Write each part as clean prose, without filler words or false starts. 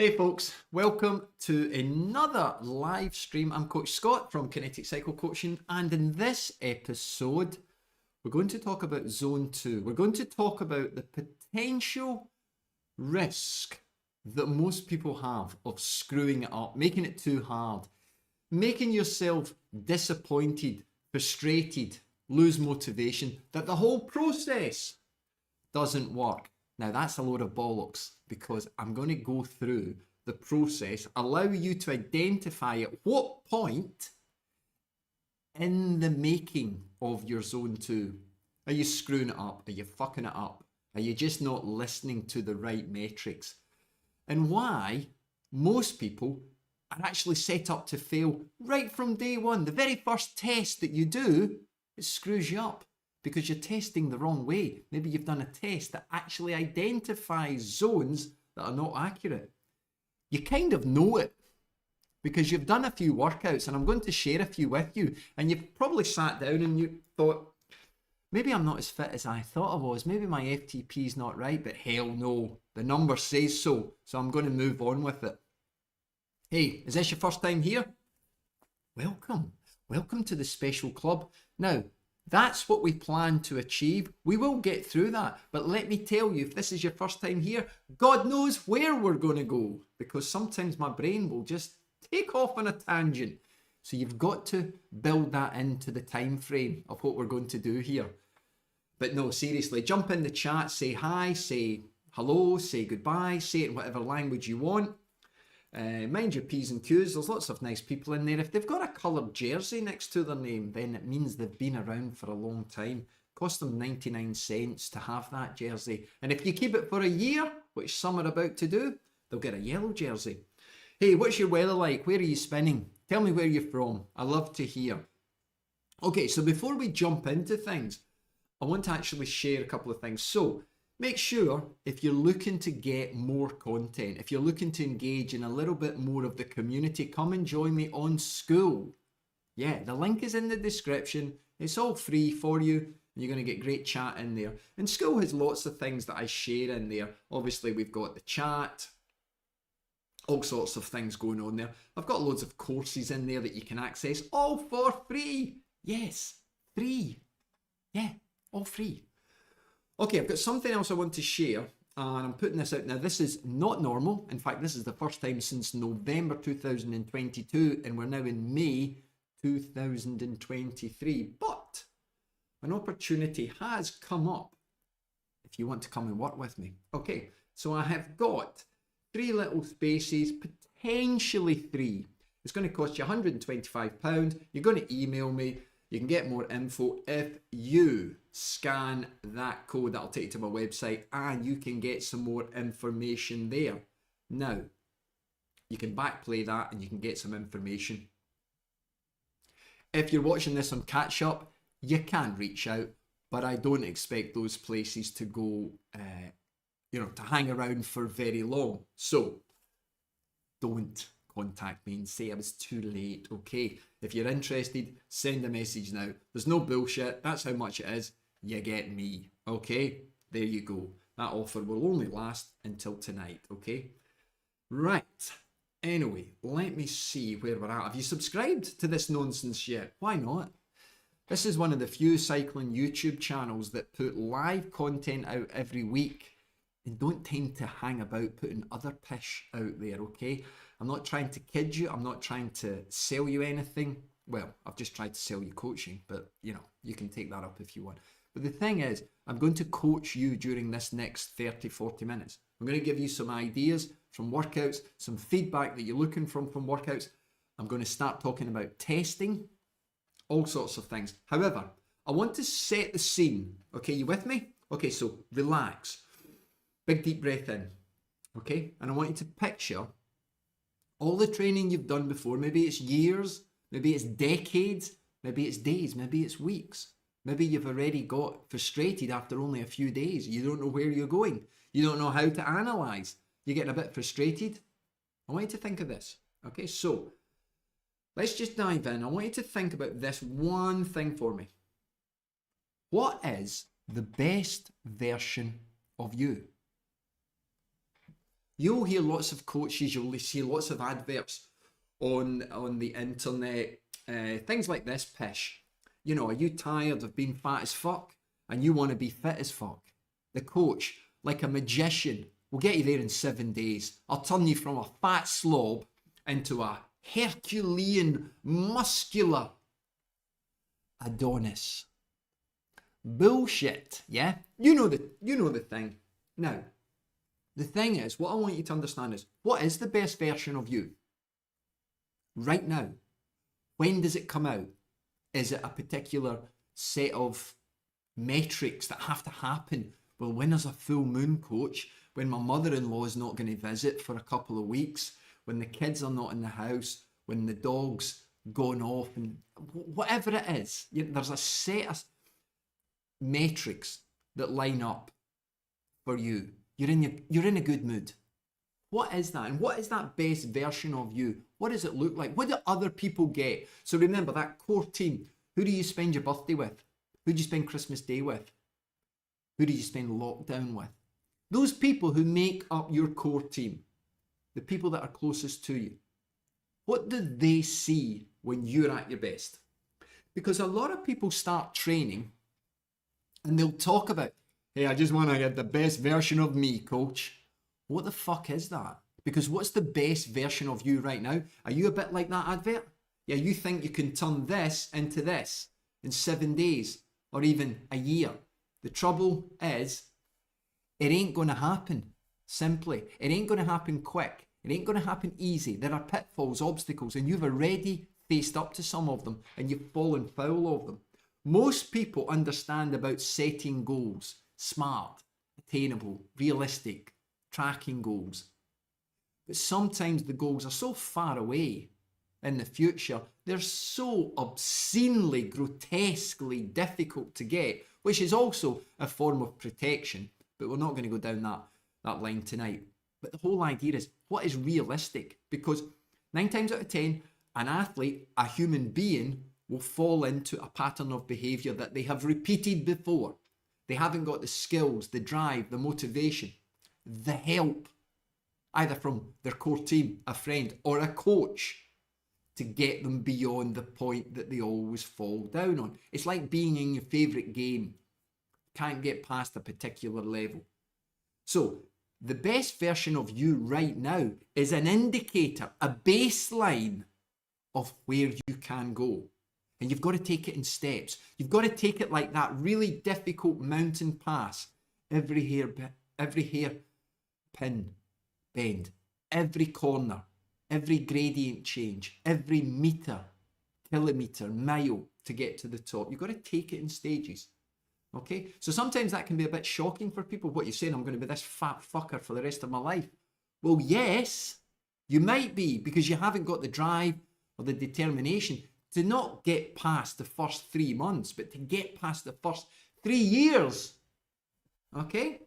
Hey folks, welcome to another live stream. I'm Coach Scott from Kinetic Cycle Coaching, and in this episode we're going to talk about Zone 2. We're going to talk about the potential risk that most people have of screwing it up, making it too hard, making yourself disappointed, frustrated, lose motivation, that the whole process doesn't work. Now that's a load of bollocks, because I'm going to go through the process, allow you to identify at what point in the making of your Zone 2 are you screwing it up, are you fucking it up, are you just not listening to the right metrics, and why most people are actually set up to fail right from day one. The very first test that you do, it screws you up, because you're testing the wrong way. Maybe you've done a test that actually identifies zones that are not accurate. You kind of know it because you've done a few workouts, and I'm going to share a few with you, and you've probably sat down and you thought, maybe I'm not as fit as I thought I was, maybe my FTP is not right, but hell no, the number says so, so I'm going to move on with it. Hey, is this your first time here? Welcome. Welcome to the special club. Now, that's what we plan to achieve. We will get through that. But let me tell you, if this is your first time here, God knows where we're going to go, because sometimes my brain will just take off on a tangent. So you've got to build that into the time frame of what we're going to do here. But no, seriously, jump in the chat, say hi, say hello, say goodbye, say it in whatever language you want. Mind your P's and Q's, there's lots of nice people in there. If they've got a coloured jersey next to their name, then it means they've been around for a long time. Cost them 99 cents to have that jersey. And if you keep it for a year, which some are about to do, they'll get a yellow jersey. Hey, what's your weather like? Where are you spinning? Tell me where you're from. I love to hear. Okay, so before we jump into things, I want to actually share a couple of things. So, make sure if you're looking to get more content, if you're looking to engage in a little bit more of the community, come and join me on School. Yeah, the link is in the description. It's all free for you. You're going to get great chat in there. And School has lots of things that I share in there. Obviously, we've got the chat, all sorts of things going on there. I've got loads of courses in there that you can access, all for free. Yes, free. Yeah, all free. Okay, I've got something else I want to share, and I'm putting this out now. This is not normal. In fact, this is the first time since November 2022, and we're now in May 2023. But an opportunity has come up if you want to come and work with me. Okay, so I have got 3 little spaces, potentially 3. It's going to cost you £125. You're going to email me. You can get more info if you scan that code. That'll take you to my website, and you can get some more information there. Now, you can backplay that and you can get some information. If you're watching this on catch up, you can reach out, but I don't expect those places to go, to hang around for very long. So, don't contact me and say I was too late, okay? If you're interested, send a message now. There's no bullshit. That's how much it is. You get me, okay? There you go. That offer will only last until tonight, okay? Right. Anyway, let me see where we're at. Have you subscribed to this nonsense yet? Why not? This is one of the few cycling YouTube channels that put live content out every week and don't tend to hang about putting other pish out there, okay? I'm not trying to kid you. I'm not trying to sell you anything. Well, I've just tried to sell you coaching, but you can take that up if you want. But the thing is, I'm going to coach you during this next 30, 40 minutes. I'm going to give you some ideas from workouts, some feedback that you're looking from workouts. I'm going to start talking about testing, all sorts of things. However, I want to set the scene. Okay, you with me? Okay, so relax. Big deep breath in. Okay, and I want you to picture all the training you've done before. Maybe it's years, maybe it's decades, maybe it's days, maybe it's weeks. Maybe you've already got frustrated after only a few days. You don't know where you're going. You don't know how to analyze. You're getting a bit frustrated. I want you to think of this. Okay, so let's just dive in. I want you to think about this one thing for me. What is the best version of you? You'll hear lots of coaches, you'll see lots of adverts on the internet, things like this pish. You know, are you tired of being fat as fuck and you want to be fit as fuck? The coach, like a magician, will get you there in 7 days. I'll turn you from a fat slob into a Herculean, muscular Adonis. Bullshit, yeah? You know the thing. Now, the thing is, what I want you to understand is, what is the best version of you? Right now. When does it come out? Is it a particular set of metrics that have to happen? Well, when there's a full moon, coach, when my mother-in-law is not going to visit for a couple of weeks, when the kids are not in the house, when the dog's gone off, and whatever it is, there's a set of metrics that line up for you. You're in a good mood. What is that? And what is that best version of you? What does it look like? What do other people get? So remember, that core team. Who do you spend your birthday with? Who do you spend Christmas Day with? Who do you spend lockdown with? Those people who make up your core team, the people that are closest to you, what do they see when you're at your best? Because a lot of people start training and they'll talk about, hey, I just want to get the best version of me, coach. What the fuck is that? Because what's the best version of you right now? Are you a bit like that advert? Yeah, you think you can turn this into this in 7 days or even a year. The trouble is, it ain't going to happen. Simply, it ain't going to happen quick. It ain't going to happen easy. There are pitfalls, obstacles, and you've already faced up to some of them and you've fallen foul of them. Most people understand about setting goals, smart, attainable, realistic, tracking goals. But sometimes the goals are so far away in the future, they're so obscenely, grotesquely difficult to get, which is also a form of protection. But we're not going to go down that line tonight. But the whole idea is, what is realistic? Because 9 times out of 10, an athlete, a human being, will fall into a pattern of behaviour that they have repeated before. They haven't got the skills, the drive, the motivation, the help, either from their core team, a friend, or a coach, to get them beyond the point that they always fall down on. It's like being in your favourite game. Can't get past a particular level. So, the best version of you right now is an indicator, a baseline of where you can go. And you've got to take it in steps. You've got to take it like that really difficult mountain pass. Every hair pin bend, every corner, every gradient change, every meter, kilometre, mile to get to the top. You've got to take it in stages. Okay? So sometimes that can be a bit shocking for people. What you're saying, I'm going to be this fat fucker for the rest of my life. Well, yes, you might be, because you haven't got the drive or the determination to not get past the first 3 months, but to get past the first 3 years. Okay?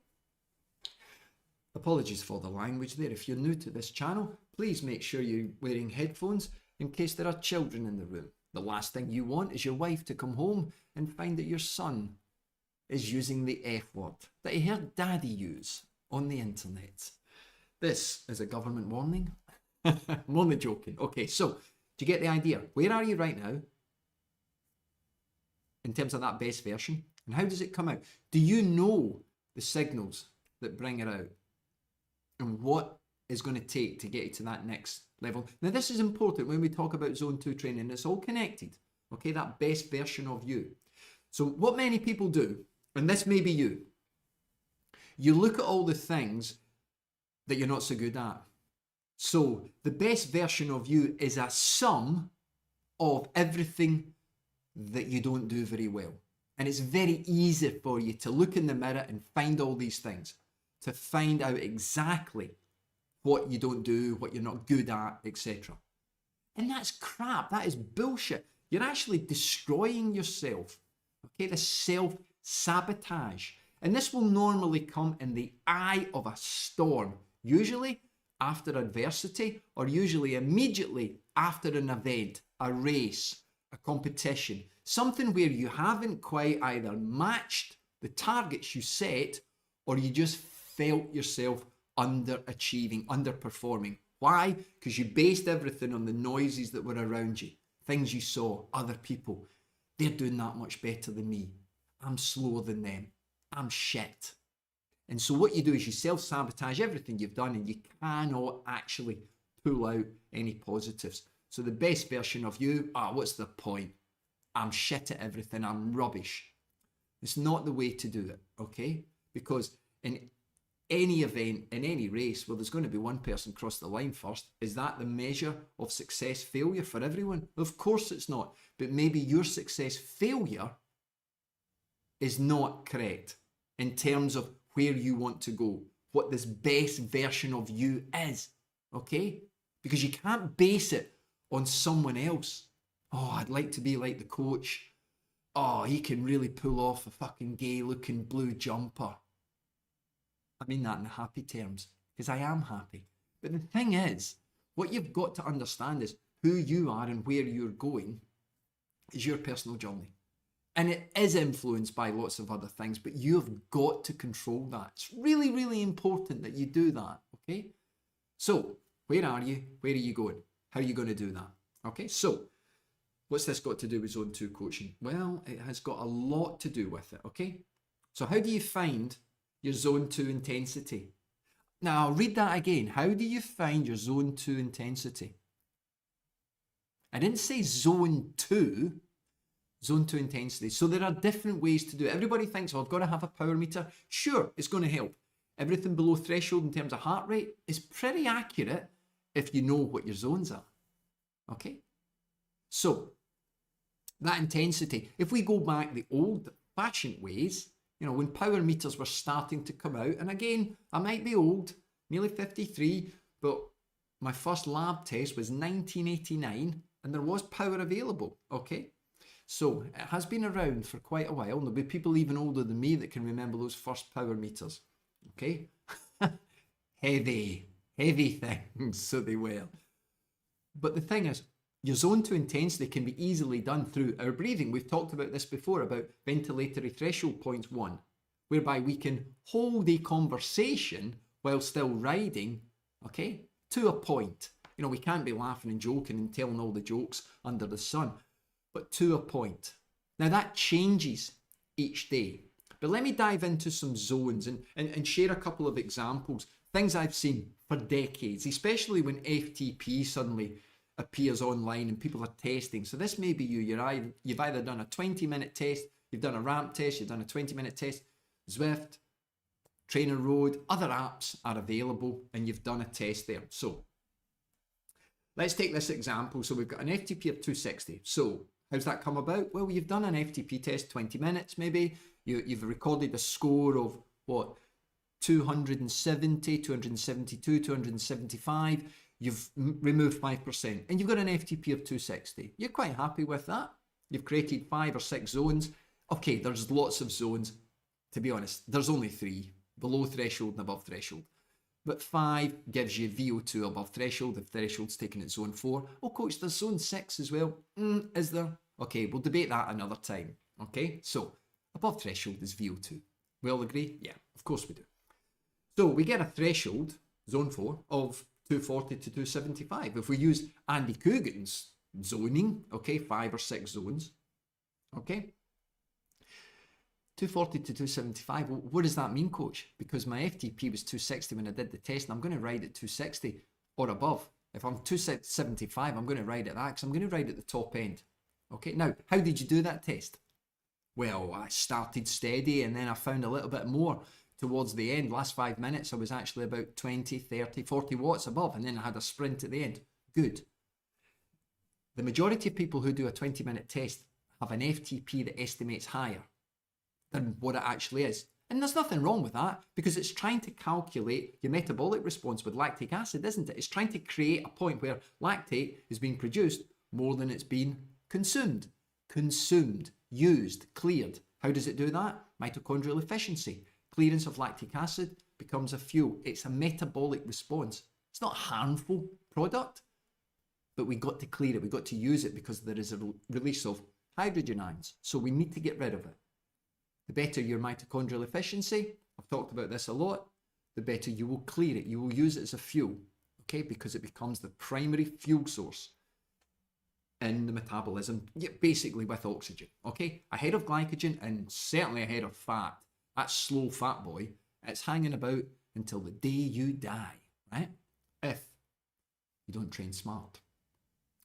Apologies for the language there. If you're new to this channel, please make sure you're wearing headphones in case there are children in the room. The last thing you want is your wife to come home and find that your son is using the F word that he heard daddy use on the internet. This is a government warning. I'm only joking. Okay, so do you get the idea? Where are you right now in terms of that best version? And how does it come out? Do you know the signals that bring it out? And what is going to take to get you to that next level? Now, this is important when we talk about zone 2 training. It's all connected. Okay, that best version of you. So what many people do, and this may be you look at all the things that you're not so good at. So the best version of you is a sum of everything that you don't do very well. And it's very easy for you to look in the mirror and find all these things, to find out exactly what you don't do, what you're not good at, etc. And that's crap. That is bullshit. You're actually destroying yourself. Okay, the self-sabotage. And this will normally come in the eye of a storm, usually after adversity, or usually immediately after an event, a race, a competition, something where you haven't quite either matched the targets you set, or you just felt yourself underachieving, underperforming. Why? Because you based everything on the noises that were around you, things you saw, other people. They're doing that much better than me. I'm slower than them. I'm shit. And so what you do is you self-sabotage everything you've done, and you cannot actually pull out any positives. So the best version of you, what's the point? I'm shit at everything. I'm rubbish. It's not the way to do it, okay? Because in any event, in any race, well, there's going to be one person cross the line first. Is that the measure of success, failure for everyone? Of course it's not. But maybe your success, failure is not correct in terms of where you want to go, what this best version of you is, okay? Because you can't base it on someone else. Oh, I'd like to be like the coach. Oh, he can really pull off a fucking gay looking blue jumper. I mean that in happy terms, because I am happy. But the thing is, what you've got to understand is who you are and where you're going is your personal journey. And it is influenced by lots of other things, but you've got to control that. It's really, really important that you do that, okay? So, where are you? Where are you going? How are you going to do that? Okay, so what's this got to do with Zone 2 coaching? Well, it has got a lot to do with it, okay? So how do you find your Zone 2 intensity? Now, I'll read that again. How do you find your Zone 2 intensity? I didn't say Zone 2, Zone 2 intensity. So there are different ways to do it. Everybody thinks, I've got to have a power meter. Sure, it's going to help. Everything below threshold in terms of heart rate is pretty accurate if you know what your zones are. Okay? So, that intensity, if we go back the old-fashioned ways, when power meters were starting to come out, and again, I might be old, nearly 53, but my first lab test was 1989, and there was power available, okay? So, it has been around for quite a while. There'll be people even older than me that can remember those first power meters, okay? heavy things, so they were. But the thing is, your Zone 2 intensity can be easily done through our breathing. We've talked about this before, about ventilatory threshold points 1, whereby we can hold a conversation while still riding, okay, to a point. We can't be laughing and joking and telling all the jokes under the sun, but to a point. Now that changes each day. But let me dive into some zones and share a couple of examples, things I've seen for decades, especially when FTP suddenly appears online and people are testing. So this may be you. You've either done a 20-minute test, you've done a ramp test, you've done a 20-minute test, Zwift, Trainer Road, other apps are available, and you've done a test there. So let's take this example. So we've got an FTP of 260. So how's that come about? Well, you've done an FTP test, 20 minutes maybe. You've recorded a score of what? 270, 272, 275. You've removed 5%, and you've got an FTP of 260. You're quite happy with that. You've created 5 or 6 zones. Okay, there's lots of zones. To be honest, there's only 3, below threshold and above threshold. But 5 gives you VO2 above threshold, if threshold's taken at zone 4. Oh, coach, there's zone 6 as well. Is there? Okay, we'll debate that another time. Okay, so above threshold is VO2. We all agree? Yeah, of course we do. So we get a threshold, zone 4, of 240 to 275. If we use Andy Coogan's zoning, okay, 5 or 6 zones, okay, 240 to 275, well, what does that mean, coach? Because my FTP was 260 when I did the test, and I'm going to ride at 260 or above. If I'm 275, I'm going to ride at that, because I'm going to ride at the top end. Okay, now, how did you do that test? Well, I started steady, and then I found a little bit more towards the end. Last 5 minutes, I was actually about 20, 30, 40 watts above, and then I had a sprint at the end. Good. The majority of people who do a 20-minute test have an FTP that estimates higher than what it actually is. And there's nothing wrong with that, because it's trying to calculate your metabolic response with lactic acid, isn't it? It's trying to create a point where lactate is being produced more than it's being consumed. Consumed, used, cleared. How does it do that? Mitochondrial efficiency. Clearance of lactic acid becomes a fuel. It's a metabolic response. It's not a harmful product, but we got to clear it. We got to use it because there is a release of hydrogen ions. So we need to get rid of it. The better your mitochondrial efficiency, I've talked about this a lot, the better you will clear it. You will use it as a fuel, okay, because it becomes the primary fuel source in the metabolism, basically with oxygen, okay? Ahead of glycogen and certainly ahead of fat. That slow fat boy, it's hanging about until the day you die, right? If you don't train smart.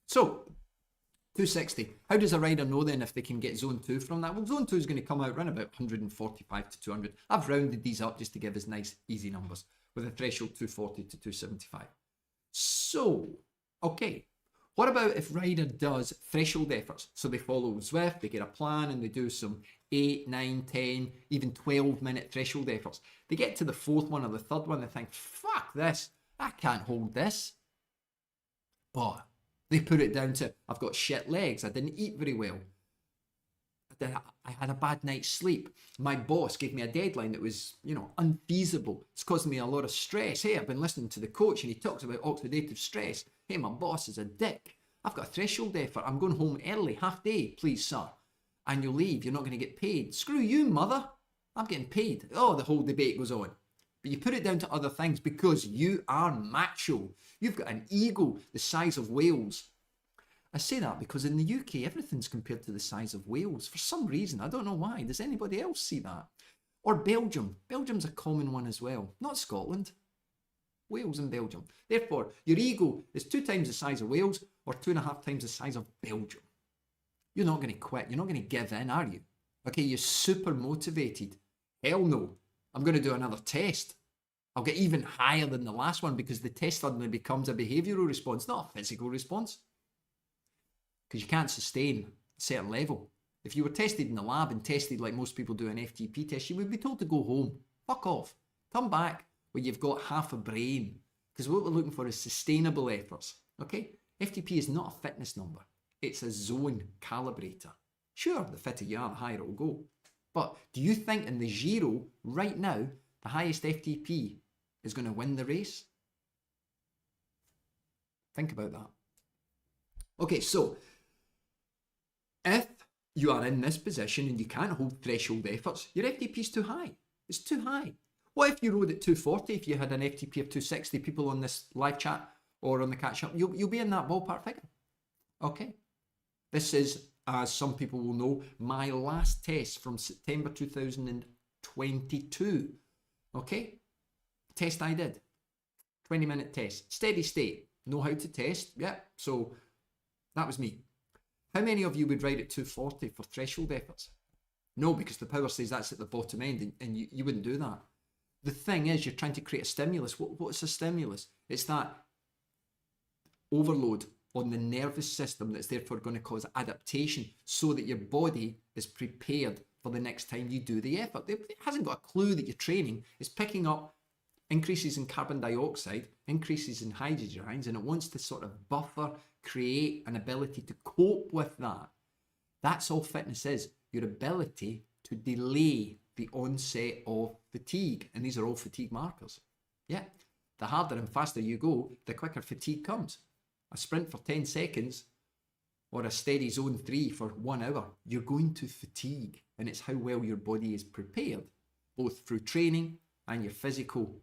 So, 260. How does a rider know then if they can get zone 2 from that? Well, zone 2 is going to come out around about 145 to 200. I've rounded these up just to give us nice, easy numbers with a threshold 240 to 275. So, okay. What about if rider does threshold efforts? So they follow Zwift, they get a plan and they do some 8, 9, 10, even 12-minute threshold efforts. They get to the fourth one or the third one, they think, fuck this, I can't hold this. But they put it down to, I've got shit legs, I didn't eat very well, I had a bad night's sleep, my boss gave me a deadline that was, unfeasible, it's causing me a lot of stress. Hey, I've been listening to the coach and he talks about oxidative stress. Hey, my boss is a dick. I've got a threshold effort, I'm going home early, half day, please sir. Annual leave, you're not going to get paid. Screw you, mother, I'm getting paid. Oh, the whole debate goes on. But you put it down to other things because you are macho. You've got an ego the size of Wales. I say that because in the UK, everything's compared to the size of Wales. For some reason, I don't know why. Does anybody else see that? Or Belgium. Belgium's a common one as well. Not Scotland. Wales and Belgium. Therefore, your ego is 2 times the size of Wales or 2.5 times the size of Belgium. You're not going to quit. You're not going to give in, are you? Okay, you're super motivated. Hell no. I'm going to do another test. I'll get even higher than the last one because the test suddenly becomes a behavioural response, not a physical response. Because you can't sustain a certain level. If you were tested in the lab and tested like most people do an FTP test, you would be told to go home. Fuck off. Come back where you've got half a brain. Because what we're looking for is sustainable efforts. Okay? FTP is not a fitness number. It's a zone calibrator. Sure, the fitter you are, the higher it will go. But do you think in the Giro, right now, the highest FTP is going to win the race? Think about that. Okay, so if you are in this position and you can't hold threshold efforts, your FTP is too high. It's too high. What if you rode at 240, if you had an FTP of 260, people on this live chat or on the catch-up, you'll be in that ballpark figure. Okay. This is, as some people will know, my last test from September 2022. Okay. Test I did. 20-minute test. Steady state. Know how to test. Yeah. So that was me. How many of you would ride at 240 for threshold efforts? No, because the power says that's at the bottom end and you wouldn't do that. The thing is, you're trying to create a stimulus. What's a stimulus? It's that overload on the nervous system that's therefore going to cause adaptation so that your body is prepared for the next time you do the effort. It hasn't got a clue that you're training. It's picking up increases in carbon dioxide, increases in hydrogen ions, and it wants to sort of buffer, create an ability to cope with that. That's all fitness is, your ability to delay the onset of fatigue. And these are all fatigue markers. Yeah, the harder and faster you go, the quicker fatigue comes. A sprint for 10 seconds or a steady zone 3 for 1 hour, you're going to fatigue. And it's how well your body is prepared, both through training and your physical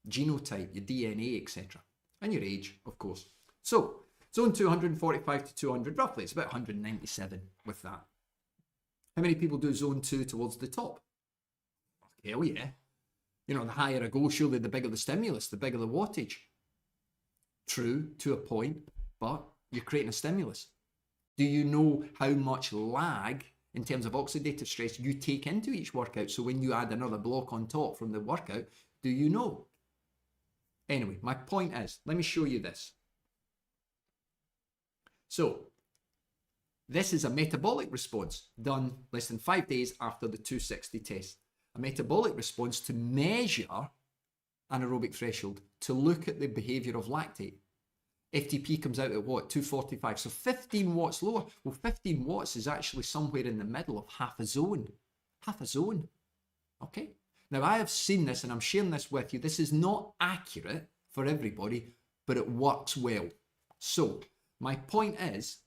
genotype, your DNA, etc. And your age, of course. So, zone 245 to 200, roughly, it's about 197 with that. How many people do zone 2 towards the top? Hell yeah. You know, the higher I go, surely the bigger the stimulus, the bigger the wattage. True, to a point, but you're creating a stimulus. Do you know how much lag in terms of oxidative stress you take into each workout? So when you add another block on top from the workout, do you know? Anyway, my point is, let me show you this. So, this is a metabolic response done less than 5 days after the 260 test. A metabolic response to measure anaerobic threshold, to look at the behavior of lactate. FTP comes out at what? 245. So 15 watts lower. Well, 15 watts is actually somewhere in the middle of half a zone. Half a zone. Okay? Now, I have seen this and I'm sharing this with you. This is not accurate for everybody, but it works well. So, my point is,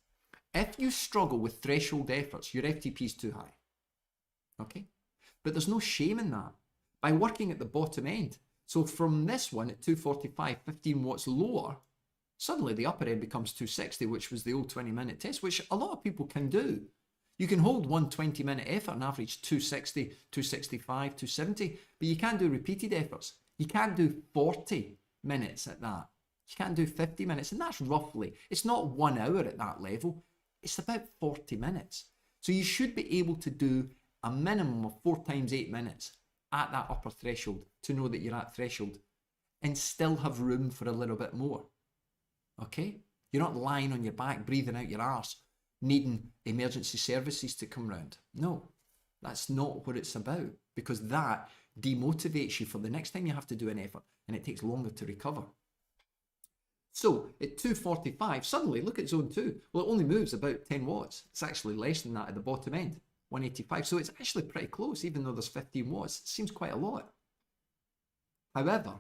if you struggle with threshold efforts, your FTP is too high. Okay? But there's no shame in that. By working at the bottom end, So from this one at 245, 15 watts lower, suddenly the upper end becomes 260, which was the old 20-minute test, which a lot of people can do. You can hold one 20-minute effort and average 260, 265, 270, but you can't do repeated efforts. You can't do 40 minutes at that. You can't do 50 minutes, and that's roughly, it's not 1 hour at that level, it's about 40 minutes. So you should be able to do a minimum of 4 times 8 minutes at that upper threshold to know that you're at threshold and still have room for a little bit more. Okay? You're not lying on your back, breathing out your arse, needing emergency services to come round. No, that's not what it's about, because that demotivates you for the next time you have to do an effort, and it takes longer to recover. So at 245, suddenly look at zone 2. Well, it only moves about 10 watts. It's actually less than that at the bottom end, 185. So it's actually pretty close, even though there's 15 watts. It seems quite a lot. However,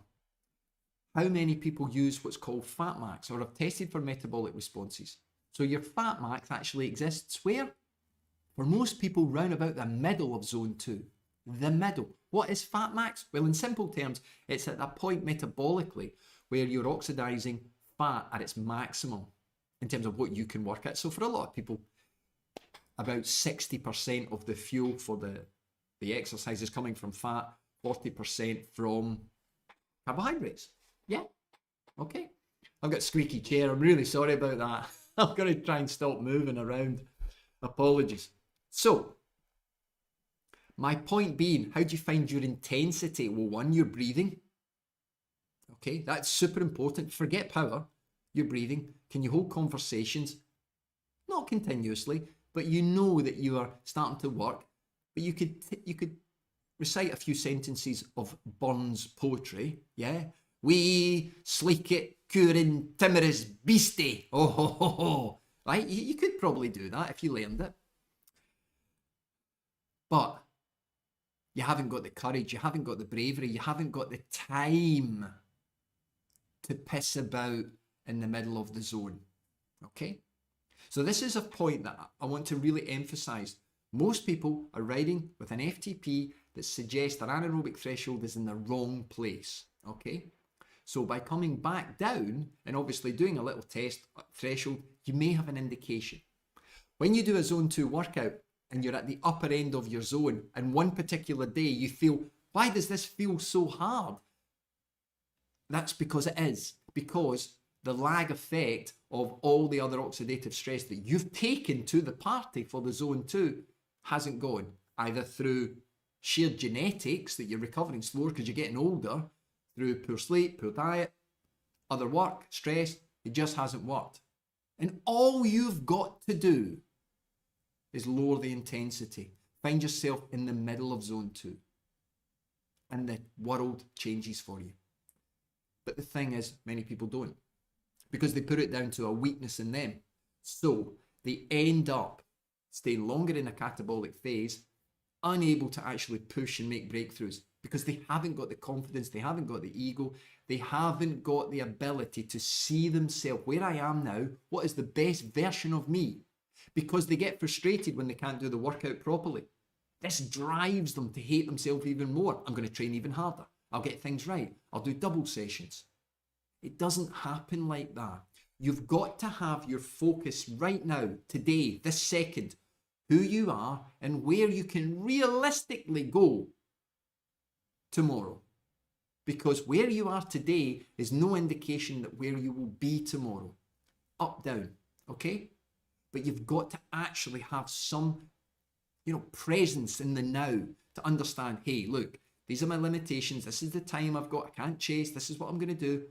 how many people use what's called fat max or have tested for metabolic responses? So your fat max actually exists where? For most people, round about the middle of zone 2. The middle. What is fat max? Well, in simple terms, it's at that point metabolically where you're oxidizing fat at its maximum in terms of what you can work at. So for a lot of people, about 60% of the fuel for the exercise is coming from fat, 40% from carbohydrates. Yeah, okay. I've got a squeaky chair. I'm really sorry about that. I'm going to try and stop moving around. Apologies. So, my point being, how do you find your intensity? Well, one, your breathing. Okay, that's super important. Forget power. Your breathing. Can you hold conversations? Not continuously, but you know that you are starting to work. But you could recite a few sentences of Burns poetry. Yeah. We sleek it, curing timorous beastie. Oh ho ho ho. Right? You could probably do that if you learned it. But you haven't got the courage, you haven't got the bravery, you haven't got the time to piss about in the middle of the zone. Okay? So this is a point that I want to really emphasize. Most people are riding with an FTP that suggests their anaerobic threshold is in the wrong place. Okay? So by coming back down and obviously doing a little test threshold, you may have an indication. When you do a zone 2 workout and you're at the upper end of your zone and one particular day you feel, why does this feel so hard? That's because it is. Because the lag effect of all the other oxidative stress that you've taken to the party for the zone 2 hasn't gone. Either through sheer genetics that you're recovering slower because you're getting older, through poor sleep, poor diet, other work, stress, it just hasn't worked. And all you've got to do is lower the intensity. Find yourself in the middle of zone 2. And the world changes for you. But the thing is, many people don't. Because they put it down to a weakness in them. So they end up staying longer in a catabolic phase, unable to actually push and make breakthroughs. Because they haven't got the confidence, they haven't got the ego, they haven't got the ability to see themselves, where I am now, what is the best version of me? Because they get frustrated when they can't do the workout properly. This drives them to hate themselves even more. I'm going to train even harder. I'll get things right. I'll do double sessions. It doesn't happen like that. You've got to have your focus right now, today, this second, who you are and where you can realistically go tomorrow. Because where you are today is no indication that where you will be tomorrow. Up, down, okay? But you've got to actually have some, presence in the now to understand, hey, look, these are my limitations. This is the time I've got. I can't chase. This is what I'm going to do.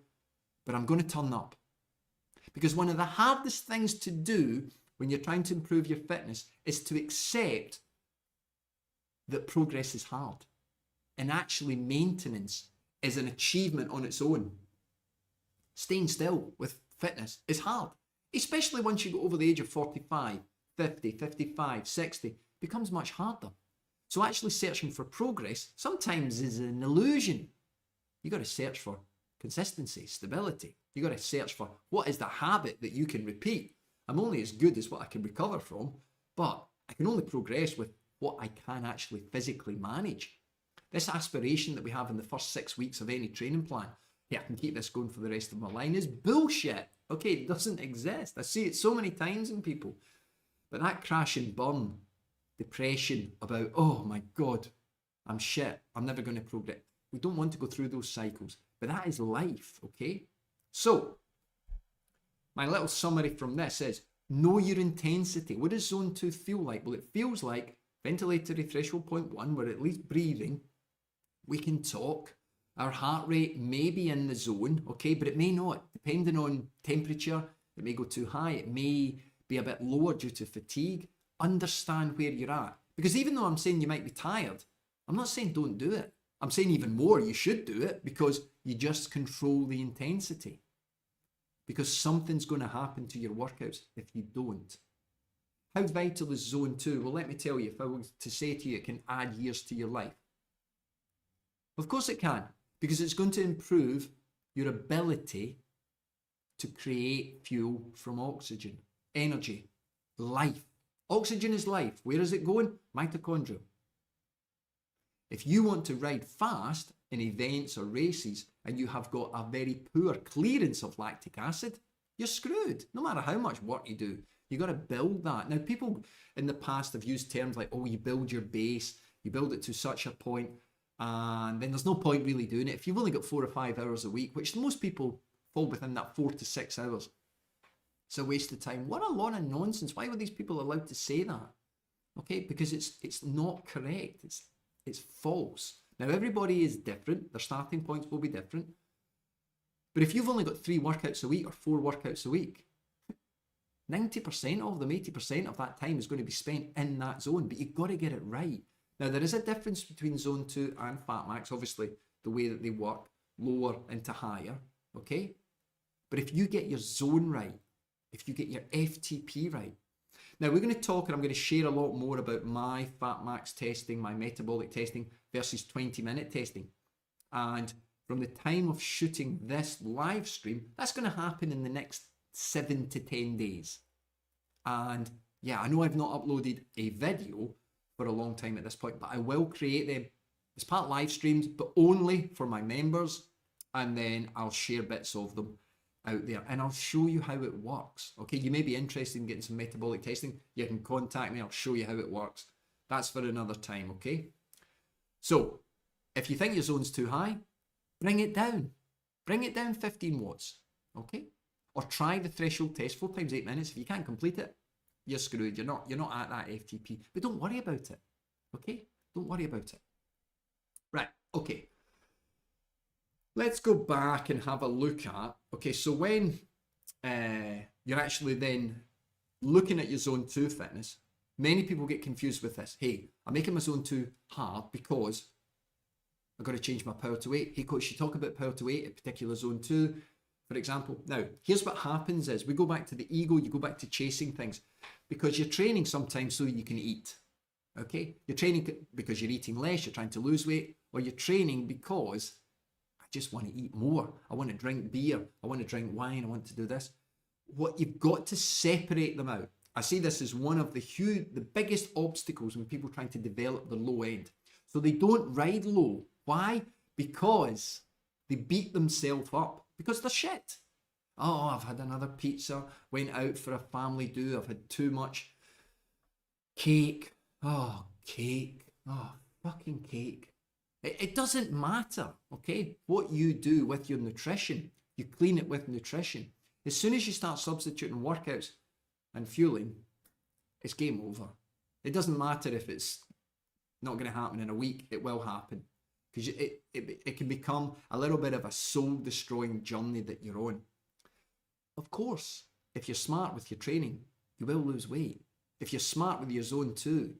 But I'm going to turn up. Because one of the hardest things to do when you're trying to improve your fitness is to accept that progress is hard. And actually maintenance is an achievement on its own. Staying still with fitness is hard. Especially once you go over the age of 45, 50, 55, 60, becomes much harder. So actually searching for progress sometimes is an illusion. You got to search for consistency, stability. You got to search for what is the habit that you can repeat. I'm only as good as what I can recover from, but I can only progress with what I can actually physically manage. This aspiration that we have in the first 6 weeks of any training plan, yeah, I can keep this going for the rest of my life, is bullshit. Okay, it doesn't exist. I see it so many times in people. But that crash and burn, depression about, oh my God, I'm shit, I'm never going to progress. We don't want to go through those cycles, but that is life, okay? So, my little summary from this is, know your intensity. What does zone 2 feel like? Well, it feels like ventilatory threshold point 1, we're at least breathing, we can talk, our heart rate may be in the zone, okay, but it may not, depending on temperature. It may go too high, it may be a bit lower due to fatigue. Understand where you're at, because even though I'm saying you might be tired, I'm not saying don't do it. I'm saying even more, you should do it, because you just control the intensity, because something's going to happen to your workouts if you don't. How vital is zone 2? Well, let me tell you, if I was to say to you it can add years to your life, of course it can, because it's going to improve your ability to create fuel from oxygen, energy, life. Oxygen is life. Where is it going? Mitochondria. If you want to ride fast in events or races and you have got a very poor clearance of lactic acid, you're screwed. No matter how much work you do, you got to build that. Now, people in the past have used terms like, oh, you build your base, you build it to such a point, and then there's no point really doing it. If you've only got 4 or 5 hours a week, which most people fall within that 4 to 6 hours, it's a waste of time. What a lot of nonsense. Why were these people allowed to say that? Okay, because it's not correct. It's false. Now, everybody is different. Their starting points will be different. But if you've only got 3 workouts a week or 4 workouts a week, 90% of them, 80% of that time is going to be spent in that zone, but you've got to get it right. Now, there is a difference between zone 2 and fat max, obviously, the way that they work, lower into higher, okay? But if you get your zone right, if you get your FTP right, now we're going to talk, and I'm going to share a lot more about my fat max testing, my metabolic testing versus 20-minute testing. And from the time of shooting this live stream, that's going to happen in the next 7 to 10 days. And yeah, I know I've not uploaded a video for a long time at this point, but I will create them as part of live streams, but only for my members, and then I'll share bits of them out there and I'll show you how it works. Okay, you may be interested in getting some metabolic testing, you can contact me, I'll show you how it works. That's for another time, okay? So if you think your zone's too high, bring it down 15 watts, okay? Or try the threshold test 4 times 8 minutes. If you can't complete it, you're screwed. You're not at that FTP. But don't worry about it, okay? Don't worry about it. Right, okay. Let's go back and have a look at, okay, so when you're actually then looking at your zone 2 fitness, many people get confused with this. Hey, I'm making my zone 2 hard because I've got to change my power to weight. Hey coach, you talk about power to weight at particular zone 2, for example. Now, here's what happens is we go back to the ego, you go back to chasing things, because you're training sometimes so you can eat, okay? You're training because you're eating less, you're trying to lose weight, or you're training because I just want to eat more. I want to drink beer, I want to drink wine, I want to do this. What you've got to separate them out. I see this as one of the biggest obstacles when people trying to develop the low end. So they don't ride low. Why? Because they beat themselves up because they're shit. Oh, I've had another pizza, went out for a family do, I've had too much cake. Oh, cake. Oh, fucking cake. It doesn't matter, okay, what you do with your nutrition. You clean it with nutrition. As soon as you start substituting workouts and fueling, it's game over. It doesn't matter if it's not going to happen in a week, it will happen. Because it can become a little bit of a soul-destroying journey that you're on. Of course, if you're smart with your training, you will lose weight. If you're smart with your zone 2,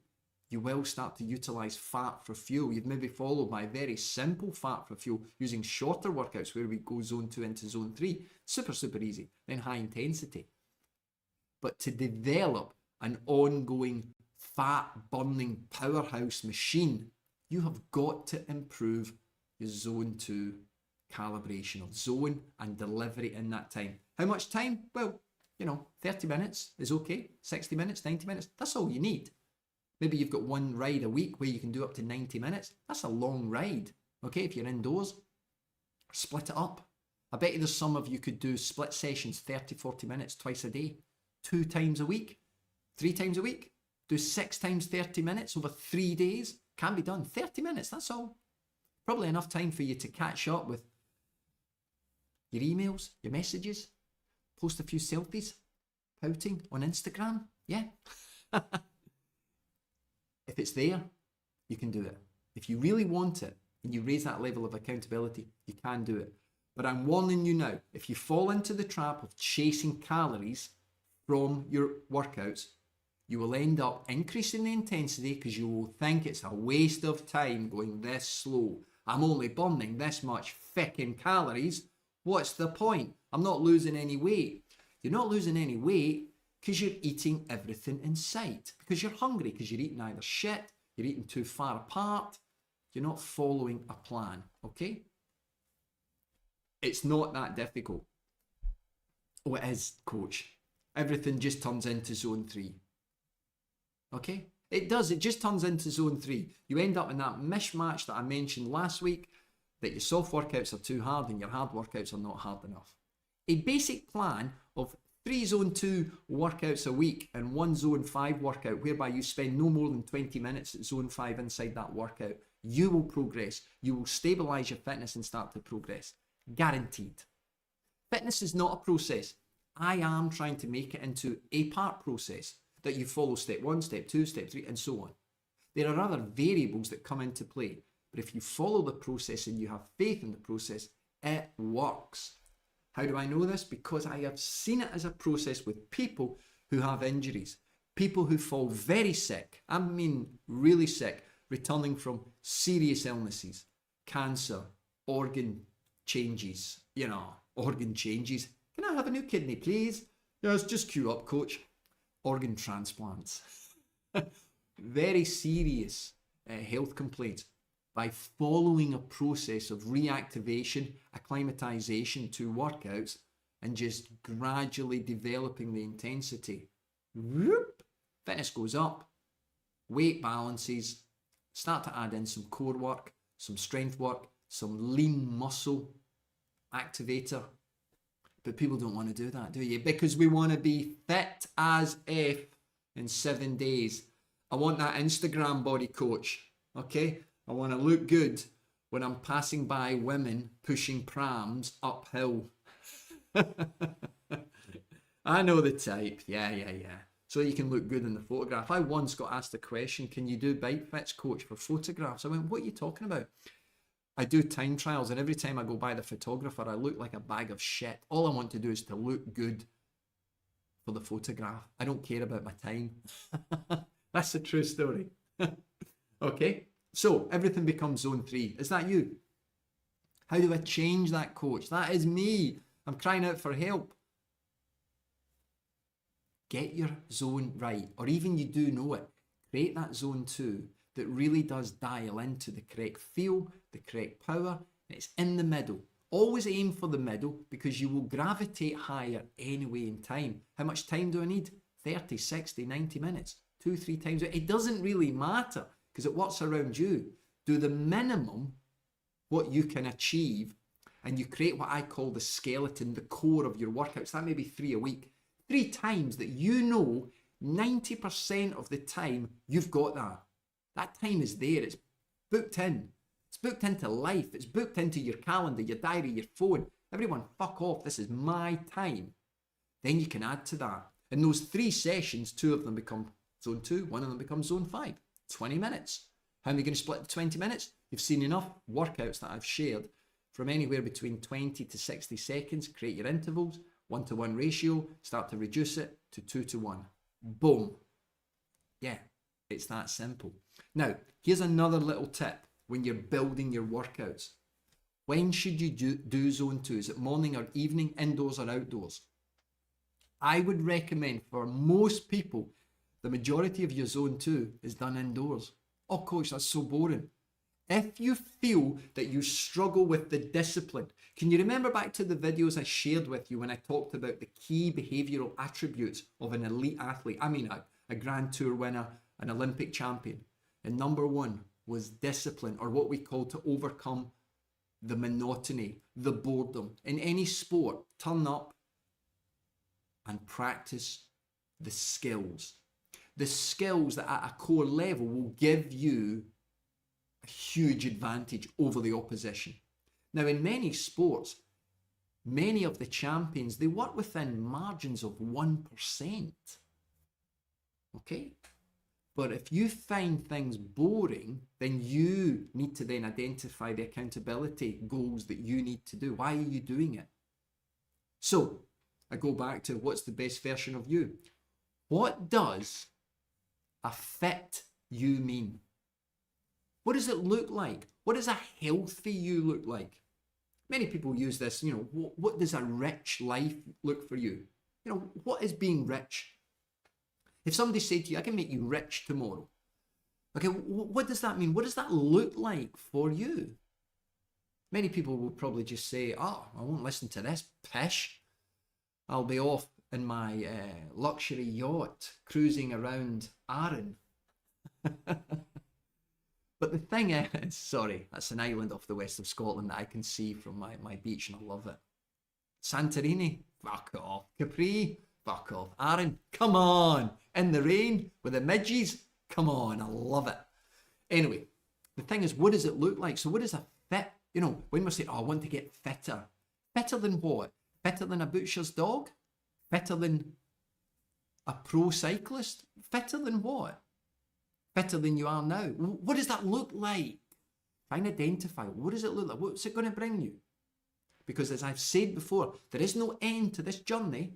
you will start to utilize fat for fuel. You've maybe followed my very simple fat for fuel using shorter workouts where we go zone 2 into zone 3. Super, super easy. Then high intensity. But to develop an ongoing fat burning powerhouse machine, you have got to improve your zone 2 calibration of zone and delivery in that time. How much time? Well, 30 minutes is okay. 60 minutes, 90 minutes, that's all you need. Maybe you've got one ride a week where you can do up to 90 minutes. That's a long ride, okay, if you're indoors. Split it up. I bet you there's some of you could do split sessions, 30, 40 minutes twice a day, 2 times a week, 3 times a week. Do 6 times 30 minutes over 3 days. Can be done. 30 minutes, that's all. Probably enough time for you to catch up with your emails, your messages, post a few selfies, pouting on Instagram. Yeah. If it's there, you can do it. If you really want it and you raise that level of accountability, you can do it. But I'm warning you now, if you fall into the trap of chasing calories from your workouts, you will end up increasing the intensity because you will think it's a waste of time going this slow. I'm only burning this much fucking calories. What's the point? I'm not losing any weight. You're not losing any weight because you're eating everything in sight. Because you're hungry, because you're eating either shit, you're eating too far apart, you're not following a plan, okay? It's not that difficult. Oh, it is, coach. Everything just turns into zone 3. Okay? It does. It just turns into zone 3. You end up in that mishmash that I mentioned last week, that your soft workouts are too hard and your hard workouts are not hard enough. A basic plan of 3 zone 2 workouts a week and 1 zone 5 workout, whereby you spend no more than 20 minutes at zone 5 inside that workout, you will progress. You will stabilize your fitness and start to progress. Guaranteed. Fitness is not a process. I am trying to make it into a part process that you follow step 1, step 2, step 3, and so on. There are other variables that come into play, but if you follow the process and you have faith in the process, it works. How do I know this? Because I have seen it as a process with people who have injuries, people who fall very sick, I mean really sick, returning from serious illnesses, cancer, organ changes, organ changes. Can I have a new kidney, please? Yes, just queue up, coach. Organ transplants. Very serious health complaints. By following a process of reactivation, acclimatization to workouts, and just gradually developing the intensity. Whoop, fitness goes up, weight balances, start to add in some core work, some strength work, some lean muscle activator. But people don't want to do that, do you? Because we want to be fit as F in 7 days. I want that Instagram body, coach, okay? I want to look good when I'm passing by women pushing prams uphill. I know the type. Yeah. So you can look good in the photograph. I once got asked a question, can you do bike fits, coach, for photographs? I went, what are you talking about? I do time trials, and every time I go by the photographer, I look like a bag of shit. All I want to do is to look good for the photograph. I don't care about my time. That's a true story. Okay, so everything becomes zone 3. Is that you? How do I change that, coach? That is me. I'm crying out for help. Get your zone right, or even you do know it. Create that zone 2 that really does dial into the correct feel, the correct power, and it's in the middle. Always aim for the middle because you will gravitate higher anyway in time. How much time do I need? 30, 60, 90 minutes, 2, 3 times. It doesn't really matter because it works around you. Do the minimum, what you can achieve, and you create what I call the skeleton, the core of your workouts. That may be 3 a week. 3 times that 90% of the time you've got that. That time is there. It's booked in. It's booked into life. It's booked into your calendar, your diary, your phone. Everyone, fuck off. This is my time. Then you can add to that. In those 3 sessions, 2 of them become zone 2, 1 of them becomes zone 5. 20 minutes. How am I going to split the 20 minutes? You've seen enough workouts that I've shared from anywhere between 20 to 60 seconds. Create your intervals, 1-to-1 ratio, start to reduce it to 2-to-1. Boom. Yeah, it's that simple. Now, here's another little tip when you're building your workouts. When should you do zone 2? Is it morning or evening, indoors or outdoors? I would recommend for most people, the majority of your zone 2 is done indoors. Oh, coach, that's so boring. If you feel that you struggle with the discipline, can you remember back to the videos I shared with you when I talked about the key behavioral attributes of an elite athlete? I mean, a Grand Tour winner, an Olympic champion. And number one was discipline, or what we call to overcome the monotony, the boredom. In any sport, turn up and practice the skills. The skills that at a core level will give you a huge advantage over the opposition. Now, in many sports, many of the champions, they work within margins of 1%. Okay? But if you find things boring, then you need to then identify the accountability goals that you need to do. Why are you doing it? So, I go back to what's the best version of you? What does a fit you mean? What does it look like? What does a healthy you look like? Many people use this, what does a rich life look for you? What is being rich? If somebody said to you, I can make you rich tomorrow. Okay, what does that mean? What does that look like for you? Many people will probably just say, oh, I won't listen to this pish. I'll be off in my luxury yacht cruising around Arran. But the thing is, sorry, that's an island off the west of Scotland that I can see from my beach and I love it. Santorini, fuck off. Capri, fuck off. Arran, come on. In the rain with the midges, come on, I love it. Anyway, the thing is, what does it look like? So what is a fit? When we're saying, oh, I want to get fitter. Fitter than what? Fitter than a butcher's dog? Fitter than a pro cyclist? Fitter than what? Fitter than you are now. What does that look like? Try and identify. What does it look like? What's it going to bring you? Because as I've said before, there is no end to this journey.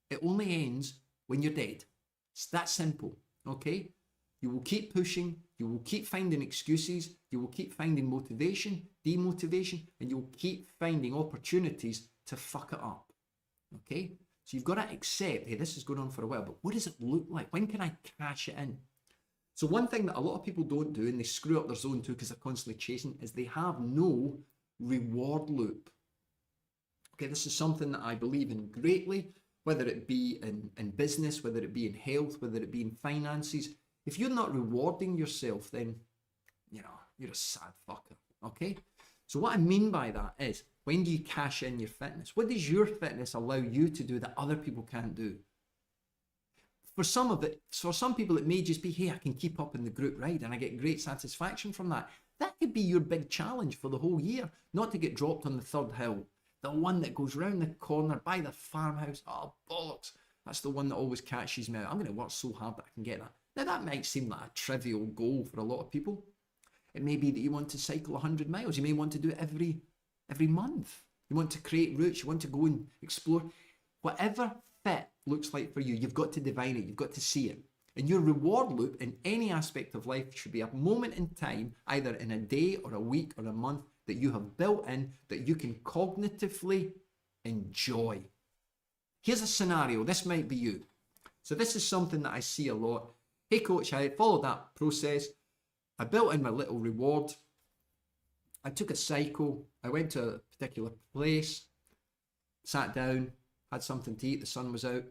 It only ends when you're dead. It's that simple, okay? You will keep pushing. You will keep finding excuses. You will keep finding motivation, demotivation, and you'll keep finding opportunities to fuck it up, okay? So you've got to accept, hey, this is going on for a while, but what does it look like? When can I cash it in? So one thing that a lot of people don't do, and they screw up their zone too because they're constantly chasing, is they have no reward loop. Okay, this is something that I believe in greatly, whether it be in business, whether it be in health, whether it be in finances. If you're not rewarding yourself, then, you're a sad fucker, okay? So what I mean by that is, when do you cash in your fitness? What does your fitness allow you to do that other people can't do? For some people, it may just be, hey, I can keep up in the group ride and I get great satisfaction from that. That could be your big challenge for the whole year, not to get dropped on the third hill. The one that goes round the corner by the farmhouse. Oh, bollocks. That's the one that always catches me out. I'm going to work so hard that I can get that. Now, that might seem like a trivial goal for a lot of people. It may be that you want to cycle 100 miles. You may want to do it every month. You want to create routes. You want to go and explore. Whatever fit looks like for you, you've got to divine it. You've got to see it. And your reward loop in any aspect of life should be a moment in time, either in a day or a week or a month, that you have built in, that you can cognitively enjoy. Here's a scenario. This might be you. So this is something that I see a lot. Hey coach, I followed that process. I built in my little reward. I took a cycle. I went to a particular place, sat down, had something to eat. The sun was out.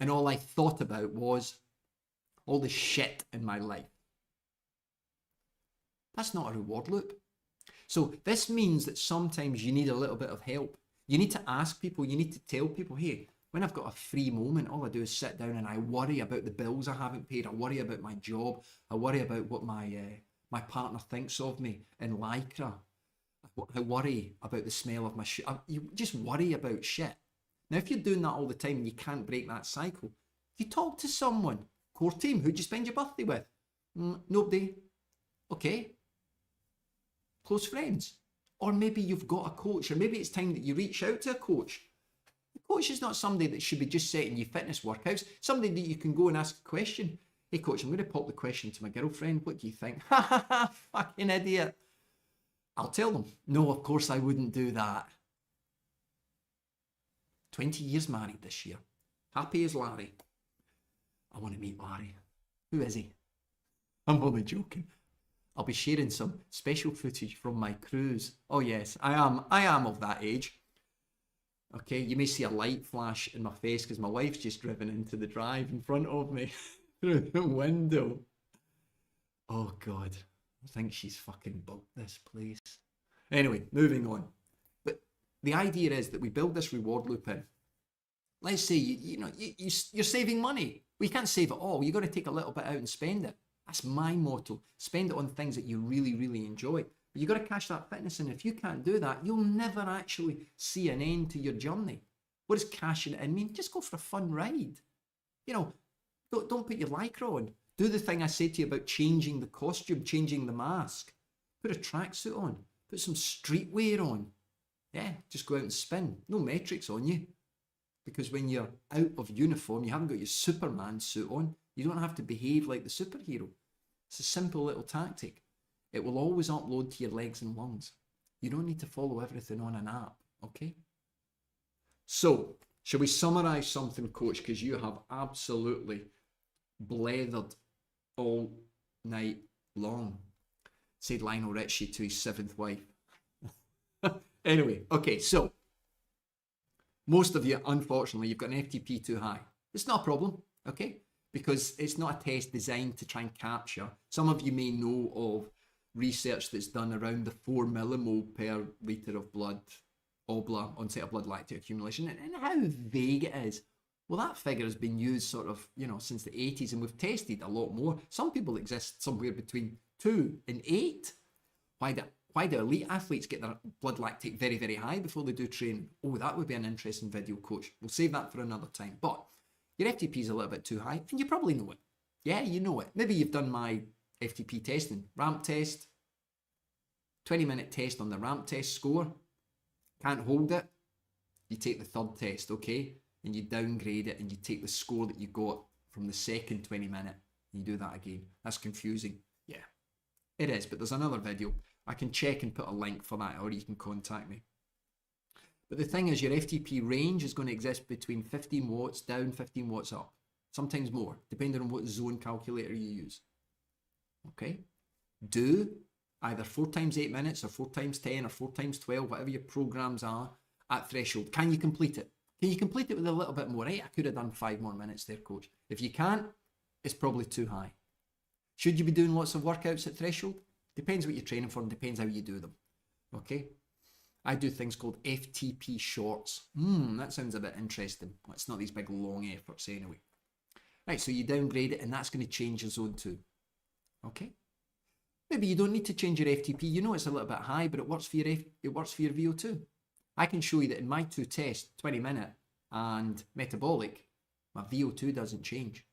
And all I thought about was all the shit in my life. That's not a reward loop. So this means that sometimes you need a little bit of help. You need to ask people, you need to tell people, hey, when I've got a free moment, all I do is sit down and I worry about the bills I haven't paid. I worry about my job. I worry about what my partner thinks of me in Lycra. I worry about the smell of my shoe. You just worry about shit. Now, if you're doing that all the time and you can't break that cycle, you talk to someone. Core team, who'd you spend your birthday with? Nobody. Okay. Close friends. Or maybe you've got a coach, or maybe it's time that you reach out to a coach. The coach is not somebody that should be just setting you fitness workouts. Somebody that you can go and ask a question. Hey coach, I'm going to pop the question to my girlfriend. What do you think? Ha ha ha, fucking idiot. I'll tell them. No, of course I wouldn't do that. 20 years married this year. Happy as Larry. I want to meet Larry. Who is he? I'm only joking. I'll be sharing some special footage from my cruise. Oh yes, I am of that age. Okay, you may see a light flash in my face because my wife's just driven into the drive in front of me through the window. Oh God, I think she's fucking bugged this place. Anyway, moving on. But the idea is that we build this reward loop in. Let's say you're saving money. Well, you can't save it all. You've got to take a little bit out and spend it. That's my motto. Spend it on things that you really, really enjoy. But you've got to cash that fitness in. If you can't do that, you'll never actually see an end to your journey. What does cashing it in mean? Just go for a fun ride. You know, don't put your lycra on. Do the thing I said to you about changing the costume, changing the mask. Put a tracksuit on. Put some streetwear on. Yeah, just go out and spin. No metrics on you. Because when you're out of uniform, you haven't got your Superman suit on. You don't have to behave like the superhero. It's a simple little tactic. It will always upload to your legs and lungs. You don't need to follow everything on an app, okay? So, shall we summarize something, Coach? Because you have absolutely blethered all night long, said Lionel Richie to his seventh wife. Anyway, okay, so most of you, unfortunately, you've got an FTP too high. It's not a problem, okay? Because it's not a test designed to try and capture. Some of you may know of research that's done around the 4 millimole per litre of blood, OBLA, onset of blood lactate accumulation, and how vague it is. Well, that figure has been used sort of, since the 80s, and we've tested a lot more. Some people exist somewhere between 2 and 8. Why do elite athletes get their blood lactate very, very high before they do training? Oh, that would be an interesting video, Coach. We'll save that for another time. But your FTP is a little bit too high, and you probably know it. Yeah, you know it. Maybe you've done my FTP testing. Ramp test, 20-minute test on the ramp test score. Can't hold it. You take the third test, okay? And you downgrade it, and you take the score that you got from the second 20-minute, and you do that again. That's confusing. Yeah, it is, but there's another video. I can check and put a link for that, or you can contact me. But the thing is, your FTP range is going to exist between 15 watts down, 15 watts up. Sometimes more, depending on what zone calculator you use. Okay? Do either 4 times 8 minutes, or 4 times 10, or 4 times 12, whatever your programs are, at threshold. Can you complete it? Can you complete it with a little bit more? Right? I could have done 5 more minutes there, Coach. If you can't, it's probably too high. Should you be doing lots of workouts at threshold? Depends what you're training for and depends how you do them. Okay? I do things called FTP shorts. That sounds a bit interesting. Well, it's not these big long efforts anyway. Right, so you downgrade it and that's going to change your zone 2. Okay? Maybe you don't need to change your FTP. You know it's a little bit high, but it works for your VO2. I can show you that in my 2 tests, 20-minute and metabolic, my VO2 doesn't change.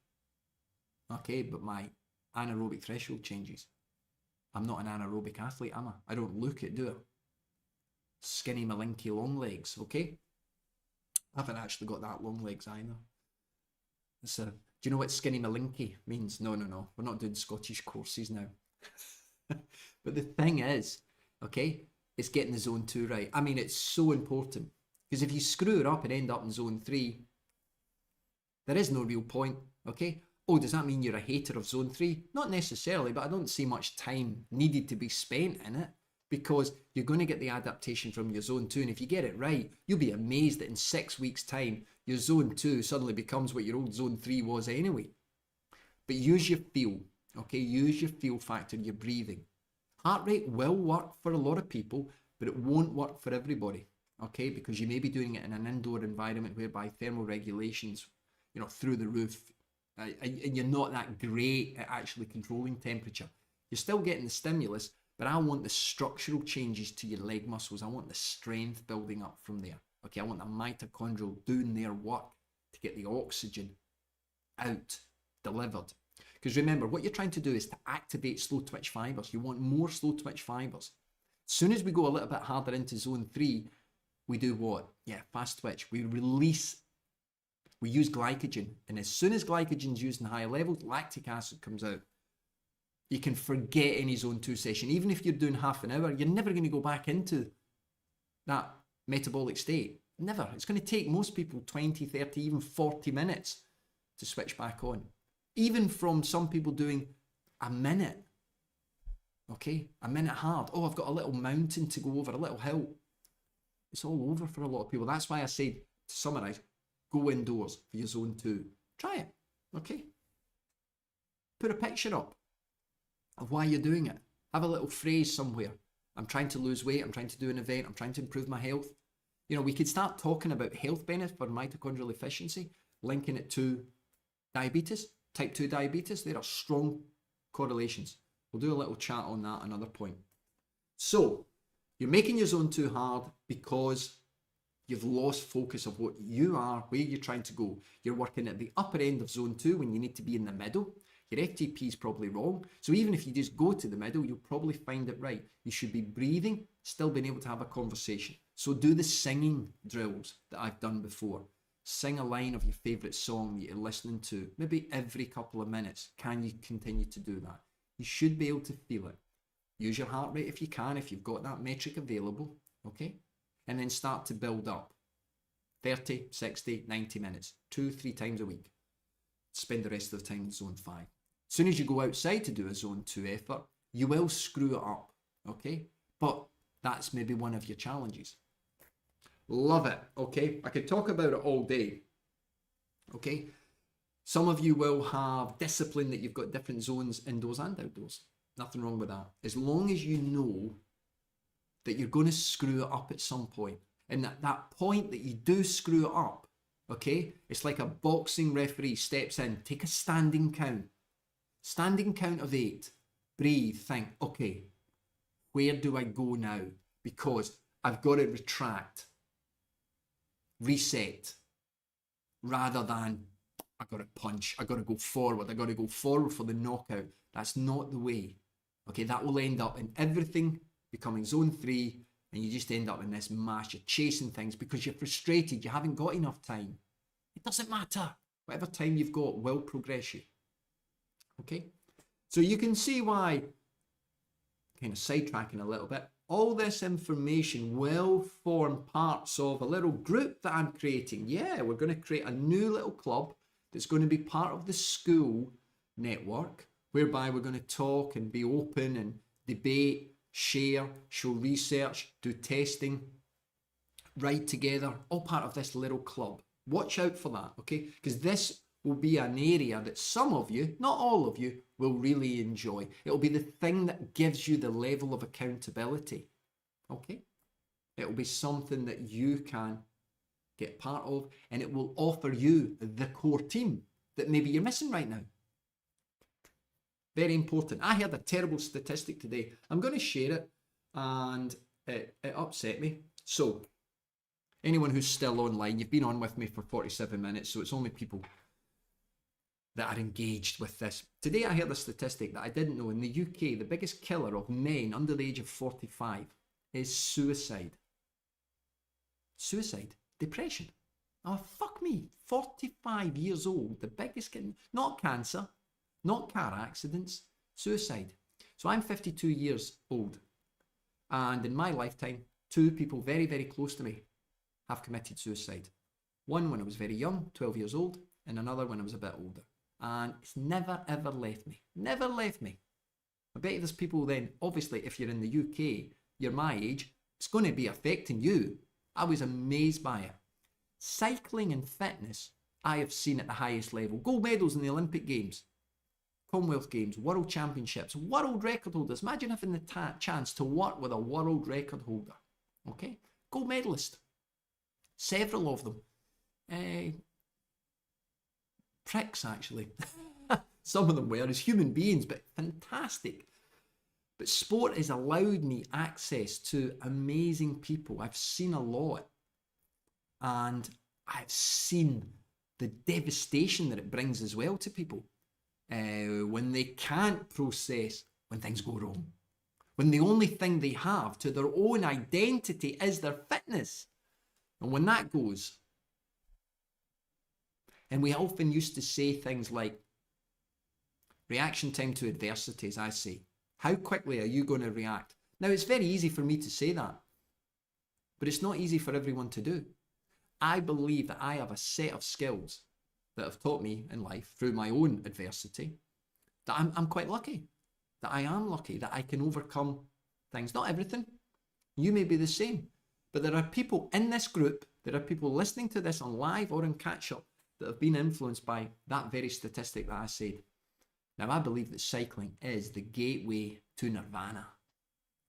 Okay, but my anaerobic threshold changes. I'm not an anaerobic athlete, am I? I don't look it, do I? Skinny malinky long legs, okay? I haven't actually got that long legs either. Do you know what skinny malinky means? No. We're not doing Scottish courses now. But the thing is, okay, it's getting the zone 2 right. I mean, it's so important. Because if you screw it up and end up in zone 3, there is no real point, okay? Oh, does that mean you're a hater of zone 3? Not necessarily, but I don't see much time needed to be spent in it because you're going to get the adaptation from your zone 2. And if you get it right, you'll be amazed that in 6 weeks' time, your zone 2 suddenly becomes what your old zone 3 was anyway. But use your feel, okay? Use your feel factor, your breathing. Heart rate will work for a lot of people, but it won't work for everybody, okay? Because you may be doing it in an indoor environment whereby thermal regulations, through the roof, and you're not that great at actually controlling temperature. You're still getting the stimulus, but I want the structural changes to your leg muscles. I want the strength building up from there. Okay, I want the mitochondrial doing their work to get the oxygen out, delivered. Because remember, what you're trying to do is to activate slow twitch fibers. You want more slow twitch fibers. As soon as we go a little bit harder into zone 3, we do what? Yeah, fast twitch. We use glycogen. And as soon as glycogen is used in higher levels, lactic acid comes out. You can forget any zone 2 session. Even if you're doing half an hour, you're never going to go back into that metabolic state. Never. It's going to take most people 20, 30, even 40 minutes to switch back on. Even from some people doing a minute. Okay? A minute hard. Oh, I've got a little mountain to go over, a little hill. It's all over for a lot of people. That's why I said, to summarize, go indoors for your zone 2. Try it, okay? Put a picture up of why you're doing it. Have a little phrase somewhere. I'm trying to lose weight. I'm trying to do an event. I'm trying to improve my health. You know, we could start talking about health benefits for mitochondrial efficiency, linking it to diabetes, type 2 diabetes. There are strong correlations. We'll do a little chat on that another point. So, you're making your zone 2 hard because you've lost focus of what you are, where you're trying to go. You're working at the upper end of zone 2 when you need to be in the middle. Your FTP is probably wrong. So even if you just go to the middle, you'll probably find it right. You should be breathing, still being able to have a conversation. So do the singing drills that I've done before. Sing a line of your favourite song that you're listening to, maybe every couple of minutes. Can you continue to do that? You should be able to feel it. Use your heart rate if you can, if you've got that metric available, okay? And then start to build up. 30, 60, 90 minutes, 2-3 times a week. Spend the rest of the time in zone 5. As soon as you go outside to do a zone 2 effort, you will screw it up, okay? But that's maybe one of your challenges. Love it, okay? I could talk about it all day, okay? Some of you will have discipline that you've got different zones indoors and outdoors. Nothing wrong with that. As long as you know that you're going to screw it up at some point. And that point that you do screw it up, okay? It's like a boxing referee steps in. Take a standing count. Standing count of 8. Breathe. Think, okay, where do I go now? Because I've got to retract. Reset. Rather than, I got to punch. I got to go forward. I got to go forward for the knockout. That's not the way. Okay, that will end up in everything becoming zone 3, and you just end up in this mash. You're chasing things because you're frustrated. You haven't got enough time. It doesn't matter. Whatever time you've got will progress you. Okay, so you can see why, kind of sidetracking a little bit, all this information will form parts of a little group that I'm creating. Yeah, we're going to create a new little club that's going to be part of the school network, whereby we're going to talk and be open and debate, share, show research, do testing, ride together, all part of this little club. Watch out for that, okay? Because this will be an area that some of you, not all of you, will really enjoy. It'll be the thing that gives you the level of accountability, okay? It'll be something that you can get part of, and it will offer you the core team that maybe you're missing right now. Very important. I heard a terrible statistic today. I'm going to share it, and it upset me. So, anyone who's still online, you've been on with me for 47 minutes, so it's only people that are engaged with this. Today I heard a statistic that I didn't know. In the UK, the biggest killer of men under the age of 45 is suicide. Suicide. Depression. Oh, fuck me. 45 years old, the biggest killer. Not cancer, not car accidents, suicide. So I'm 52 years old. And in my lifetime, 2 people very, very close to me have committed suicide. One when I was very young, 12 years old, and another when I was a bit older. And it's never, ever left me. Never left me. I bet you there's people then, obviously, if you're in the UK, you're my age, it's going to be affecting you. I was amazed by it. Cycling and fitness, I have seen at the highest level. Gold medals in the Olympic Games, Commonwealth Games, World Championships, world record holders. Imagine having the chance to work with a world record holder. Okay? Gold medalist. Several of them. Pricks, actually. Some of them were as human beings, but fantastic. But sport has allowed me access to amazing people. I've seen a lot. And I've seen the devastation that it brings as well to people. When they can't process when things go wrong. When the only thing they have to their own identity is their fitness. And when that goes, and we often used to say things like, reaction time to adversity, as I say. How quickly are you going to react? Now, it's very easy for me to say that, but it's not easy for everyone to do. I believe that I have a set of skills that have taught me in life through my own adversity, that I'm quite lucky, that I am lucky, that I can overcome things. Not everything. You may be the same. But there are people in this group, there are people listening to this on live or in catch-up that have been influenced by that very statistic that I said. Now, I believe that cycling is the gateway to nirvana.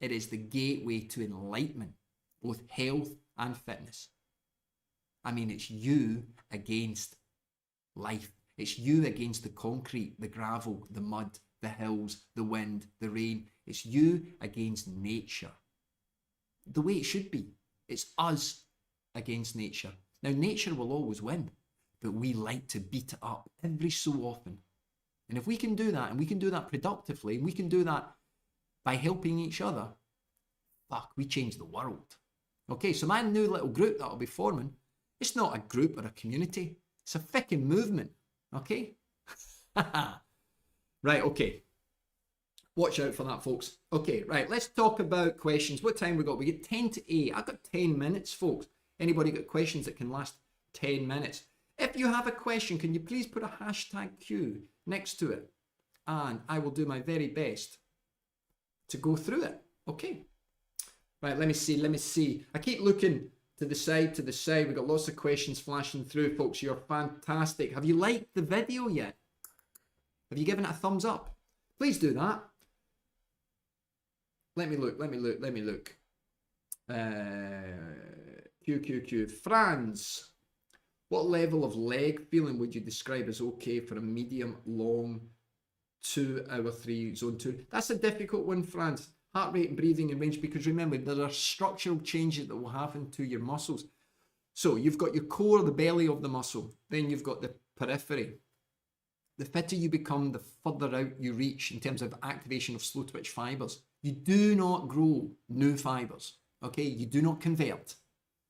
It is the gateway to enlightenment, both health and fitness. I mean, it's you against life. It's you against the concrete, the gravel, the mud, the hills, the wind, the rain. It's you against nature. The way it should be. It's us against nature. Now, nature will always win, but we like to beat it up every so often. And if we can do that, and we can do that productively, and we can do that by helping each other, fuck, we change the world. Okay, so my new little group that I'll be forming, it's not a group or a community. It's a fucking movement. Okay? Right, okay. Watch out for that, folks. Okay, right, let's talk about questions. What time we got? We get 10 to 8. I've got 10 minutes, folks. Anybody got questions that can last 10 minutes? If you have a question, can you please put a hashtag Q next to it? And I will do my very best to go through it. Okay. Right, let me see. I keep looking to the side. We've got lots of questions flashing through, folks. You're fantastic. Have you liked the video yet? Have you given it a thumbs up? Please do that. Let me look. Q. Franz, what level of leg feeling would you describe as okay for a medium long 2 hour 3 zone 2? That's a difficult one, Franz. Heart rate and breathing and range, because remember, there are structural changes that will happen to your muscles. So you've got your core, the belly of the muscle. Then you've got the periphery. The fitter you become, the further out you reach in terms of activation of slow twitch fibers. You do not grow new fibers, okay? You do not convert.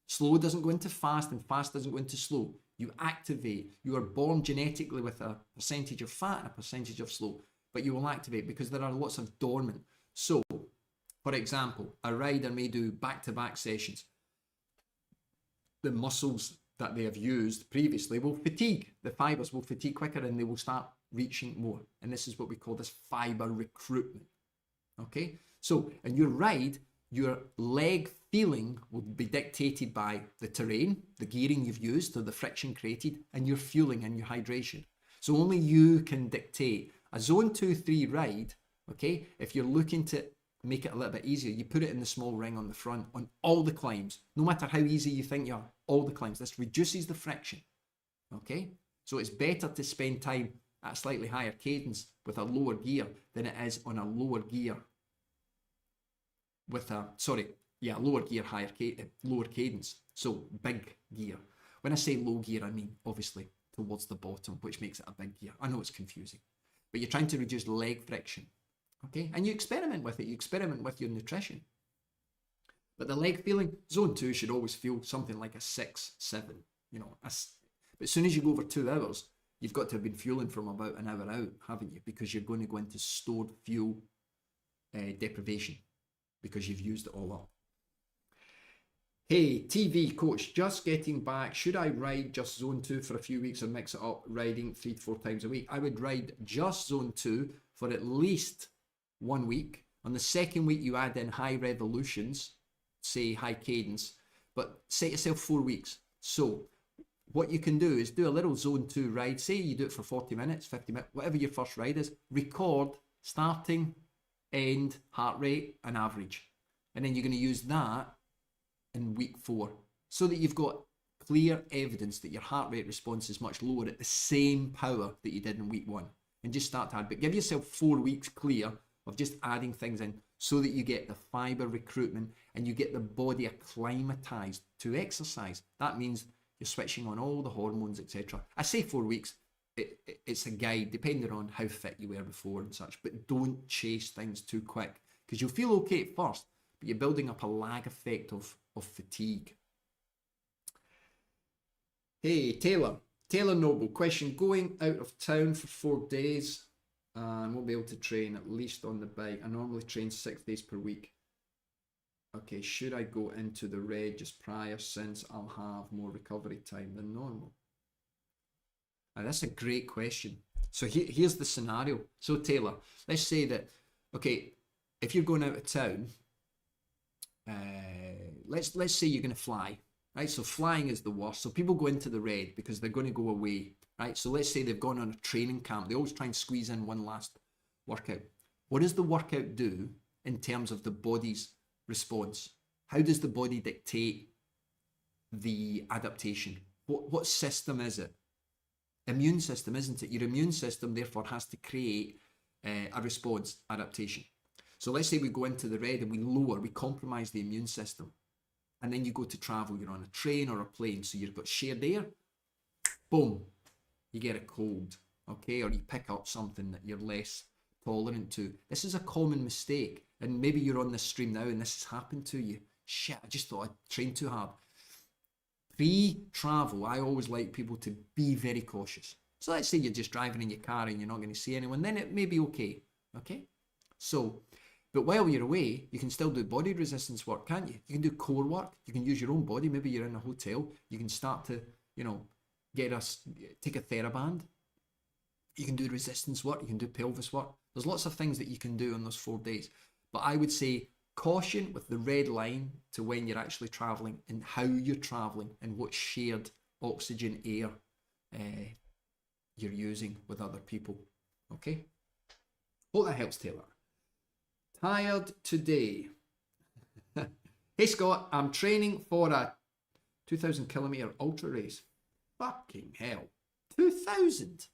Slow doesn't go into fast and fast doesn't go into slow. You activate. You are born genetically with a percentage of fat and a percentage of slow, but you will activate because there are lots of dormant. So, for example, a rider may do back-to-back sessions. The muscles that they have used previously will fatigue. The fibers will fatigue quicker and they will start reaching more. And this is what we call this fiber recruitment. Okay? So, in your ride, your leg feeling will be dictated by the terrain, the gearing you've used, so the friction created, and your fueling and your hydration. So only you can dictate. A zone 2-3 ride, okay, if you're looking to make it a little bit easier, you put it in the small ring on the front on all the climbs, no matter how easy you think you are, all the climbs. This reduces the friction, okay? So it's better to spend time at a slightly higher cadence with a lower gear than it is on a lower gear with a, lower gear, lower cadence. So big gear. When I say low gear, I mean obviously towards the bottom, which makes it a big gear. I know it's confusing, but you're trying to reduce leg friction. Okay, and you experiment with it. You experiment with your nutrition. But the leg feeling, zone 2 should always feel something like a 6, 7. You know, but as soon as you go over 2 hours, you've got to have been fueling from about an hour out, haven't you? Because you're going to go into stored fuel deprivation because you've used it all up. Hey, TV coach, just getting back. Should I ride just zone 2 for a few weeks or mix it up, riding 3 to 4 times a week? I would ride just zone 2 for at least 1 week. On the second week, you add in high revolutions, say high cadence, but set yourself 4 weeks. So what you can do is do a little zone 2 ride. Say you do it for 40 minutes, 50 minutes, whatever your first ride is. Record starting, end, heart rate, and average. And then you're going to use that in week 4 so that you've got clear evidence that your heart rate response is much lower at the same power that you did in week 1. And just start to add, but give yourself 4 weeks clear of just adding things in so that you get the fiber recruitment and you get the body acclimatized to exercise. That means you're switching on all the hormones, etc. I say 4 weeks. It's a guide depending on how fit you were before and such, but don't chase things too quick because you'll feel okay at first, but you're building up a lag effect of fatigue. Hey, Taylor Noble, question, going out of town for 4 days and won't be able to train at least on the bike. I normally train 6 days per week. Okay, should I go into the red just prior since I'll have more recovery time than normal? Now, that's a great question. So here's the scenario. So Taylor, let's say that, okay, if you're going out of town let's say you're going to fly, right? So flying is the worst. So people go into the red because they're going to go away, right? So let's say they've gone on a training camp. They always try and squeeze in one last workout. What does the workout do in terms of the body's response? How does the body dictate the adaptation? What system is it? Immune system, isn't it? Your immune system therefore has to create a response adaptation. So let's say we go into the red and we compromise the immune system. And then you go to travel, you're on a train or a plane, so you've got shared air, boom, you get a cold, okay? Or you pick up something that you're less tolerant to. This is a common mistake. And maybe you're on this stream now and this has happened to you. Shit, I just thought I trained too hard. Pre-travel, I always like people to be very cautious. So let's say you're just driving in your car and you're not going to see anyone, then it may be okay, okay? So, but while you're away, you can still do body resistance work, can't you? You can do core work. You can use your own body. Maybe you're in a hotel. You can start to, take a TheraBand. You can do resistance work. You can do pelvis work. There's lots of things that you can do on those 4 days. But I would say caution with the red line to when you're actually traveling and how you're traveling and what shared oxygen air you're using with other people. Okay? Hope that helps, Taylor. Tired today. Hey Scott, I'm training for a 2,000 kilometer ultra race. Fucking hell. 2,000?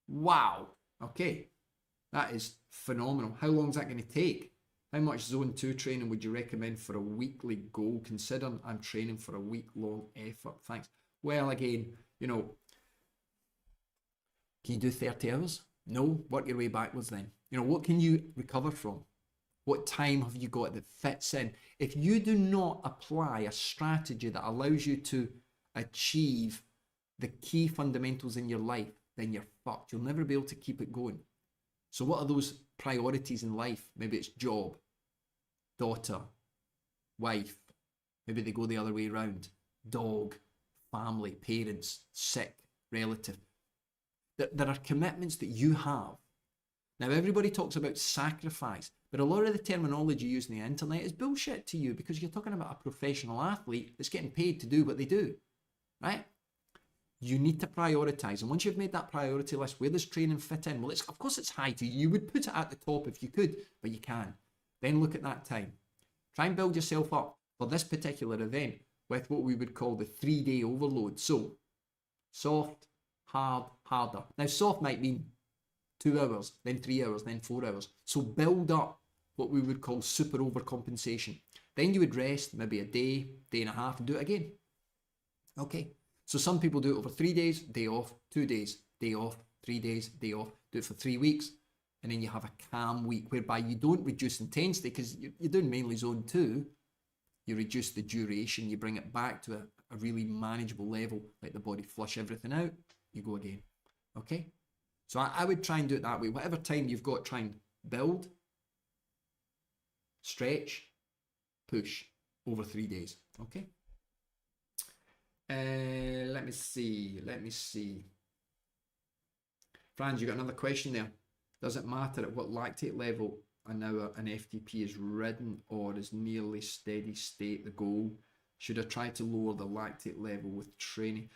Wow. Okay. That is phenomenal. How long is that going to take? How much zone 2 training would you recommend for a weekly goal, considering I'm training for a week-long effort? Thanks. Well, again, can you do 30 hours? No. Work your way backwards then. What can you recover from? What time have you got that fits in? If you do not apply a strategy that allows you to achieve the key fundamentals in your life, then you're fucked. You'll never be able to keep it going. So what are those priorities in life? Maybe it's job, daughter, wife. Maybe they go the other way around. Dog, family, parents, sick, relative. There are commitments that you have. Now, everybody talks about sacrifice, but a lot of the terminology used on the internet is bullshit to you because you're talking about a professional athlete that's getting paid to do what they do, right? You need to prioritize. And once you've made that priority list, where does training fit in? Well, of course it's high to you. You would put it at the top if you could, but you can. Then look at that time. Try and build yourself up for this particular event with what we would call the 3-day overload. So, soft, hard, harder. Now, soft might mean 2 hours, then 3 hours, then 4 hours. So build up what we would call super overcompensation. Then you would rest maybe a day, day and a half, and do it again. Okay. So some people do it over 3 days, day off, 2 days, day off, 3 days, day off. Do it for 3 weeks, and then you have a calm week whereby you don't reduce intensity because you're doing mainly zone 2. You reduce the duration, you bring it back to a really manageable level, let the body flush everything out, you go again. Okay? So I would try and do it that way. Whatever time you've got, try and build, stretch, push over 3 days. Okay? Let me see. Franz, you got another question there. Does it matter at what lactate level an FTP is ridden or is nearly steady state the goal? Should I try to lower the lactate level with training?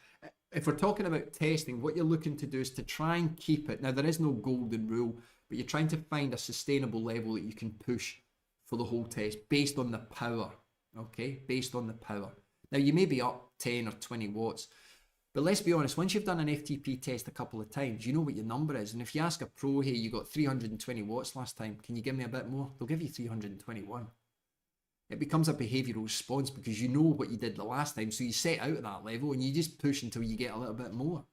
If we're talking about testing, what you're looking to do is to try and keep it. Now, there is no golden rule, but you're trying to find a sustainable level that you can push for the whole test based on the power, okay? Based on the power. Now, you may be up 10 or 20 watts, but let's be honest, once you've done an FTP test a couple of times, you know what your number is. And if you ask a pro, hey, you got 320 watts last time, can you give me a bit more? They'll give you 321. It becomes a behavioural response because you know what you did the last time, so you set out at that level and you just push until you get a little bit more.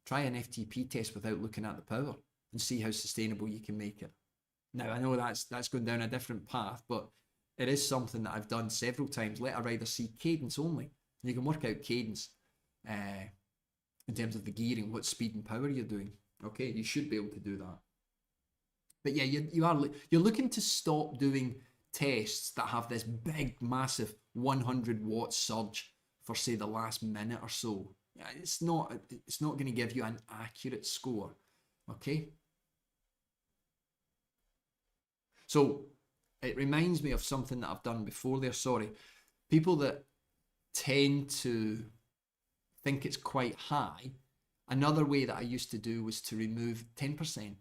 Try an FTP test without looking at the power and see how sustainable you can make it. Now, I know that's going down a different path, but it is something that I've done several times. Let a rider see cadence only. You can work out cadence in terms of the gearing, what speed and power you're doing. Okay, you should be able to do that. But yeah, you're looking to stop doing tests that have this big, massive 100 watt surge for say the last minute or so. Yeah, it's not going to give you an accurate score. Okay. So It reminds me of something that I've done before there, sorry. People that tend to think it's quite high, another way that I used to do was to remove 10%.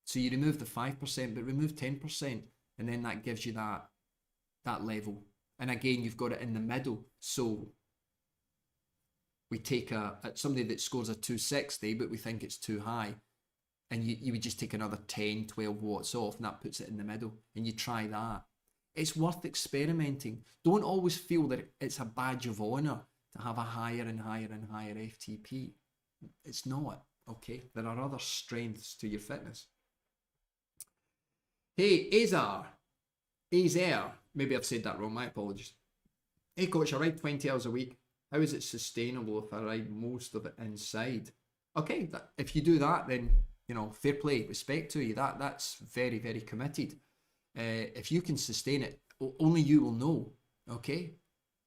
So you remove the 5%, but remove 10%, and then that gives you that level. And again, you've got it in the middle. So we take somebody that scores a 260, but we think it's too high. And you would just take another 10, 12 watts off, and that puts it in the middle. And you try that. It's worth experimenting. Don't always feel that it's a badge of honor to have a higher and higher and higher FTP. It's not, okay? There are other strengths to your fitness. Hey, Azer, maybe I've said that wrong, my apologies. Hey coach, I ride 20 hours a week. How is it sustainable if I ride most of it inside? Okay, if you do that, then, you know, fair play, respect to you. That's very, very committed. If you can sustain it, only you will know, okay?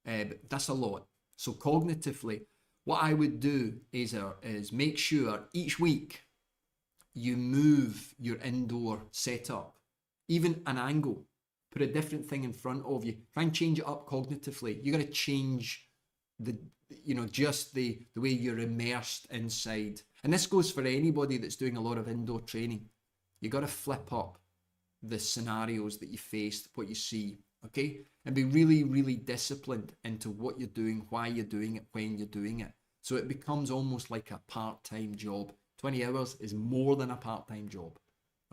But that's a lot. So cognitively, what I would do is make sure each week you move your indoor setup, even an angle, put a different thing in front of you, try and change it up cognitively. You got to change just the way you're immersed inside. And this goes for anybody that's doing a lot of indoor training. You got to flip up the scenarios that you face, what you see, okay? And be really, really disciplined into what you're doing, why you're doing it, when you're doing it. So it becomes almost like a part-time job. 20 hours is more than a part-time job,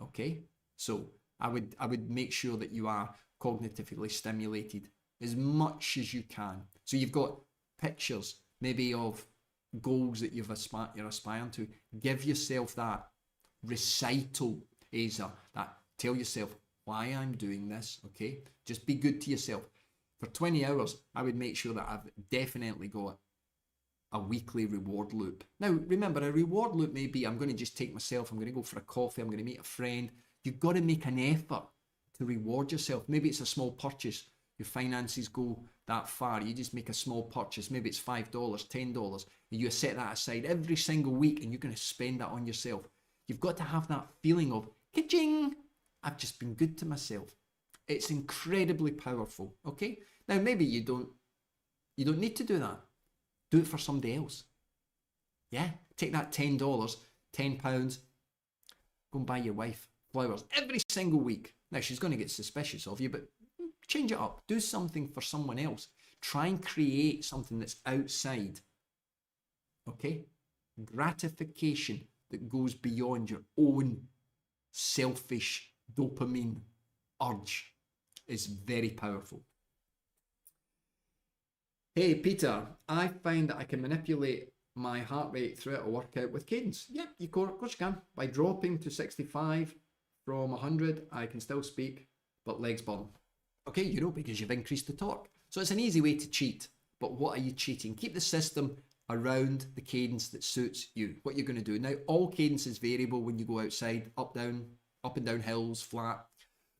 okay? So I would make sure that you are cognitively stimulated as much as you can. So you've got pictures, maybe of goals that you're aspiring to. Give yourself that recital, Azer, that tell yourself why I'm doing this, okay? Just be good to yourself. For 20 hours, I would make sure that I've definitely got a weekly reward loop. Now, remember, a reward loop may be I'm going to just take myself, I'm going to go for a coffee, I'm going to meet a friend. You've got to make an effort to reward yourself. Maybe it's a small purchase. Your finances go that far. You just make a small purchase. Maybe it's $5, $10. And you set that aside every single week and you're going to spend that on yourself. You've got to have that feeling of, ka-ching, I've just been good to myself. It's incredibly powerful, okay? Now, maybe you don't need to do that. Do it for somebody else. Yeah, take that $10, £10, go and buy your wife flowers every single week. Now, she's going to get suspicious of you, but change it up. Do something for someone else. Try and create something that's outside. Okay? Gratification that goes beyond your own selfish dopamine urge is very powerful. Hey, Peter, I find that I can manipulate my heart rate throughout a workout with cadence. Yeah, of course you can. By dropping to 65 from 100, I can still speak, but legs burn. Okay, because you've increased the torque. So it's an easy way to cheat. But what are you cheating? Keep the system around the cadence that suits you. What you're going to do. Now, all cadence is variable when you go outside, up and down hills, flat.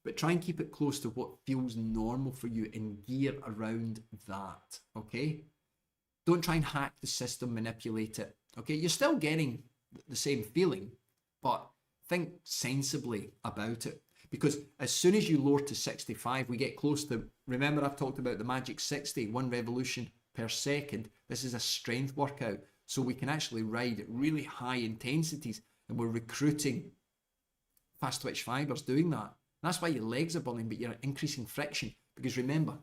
But try and keep it close to what feels normal for you and gear around that, okay? Don't try and hack the system, manipulate it, okay? You're still getting the same feeling, but think sensibly about it. Because as soon as you lower to 65, we get close to, remember I've talked about the magic 60, 1 revolution per second. This is a strength workout. So we can actually ride at really high intensities, and we're recruiting fast twitch fibers doing that. That's why your legs are burning, but you're increasing friction. Because remember,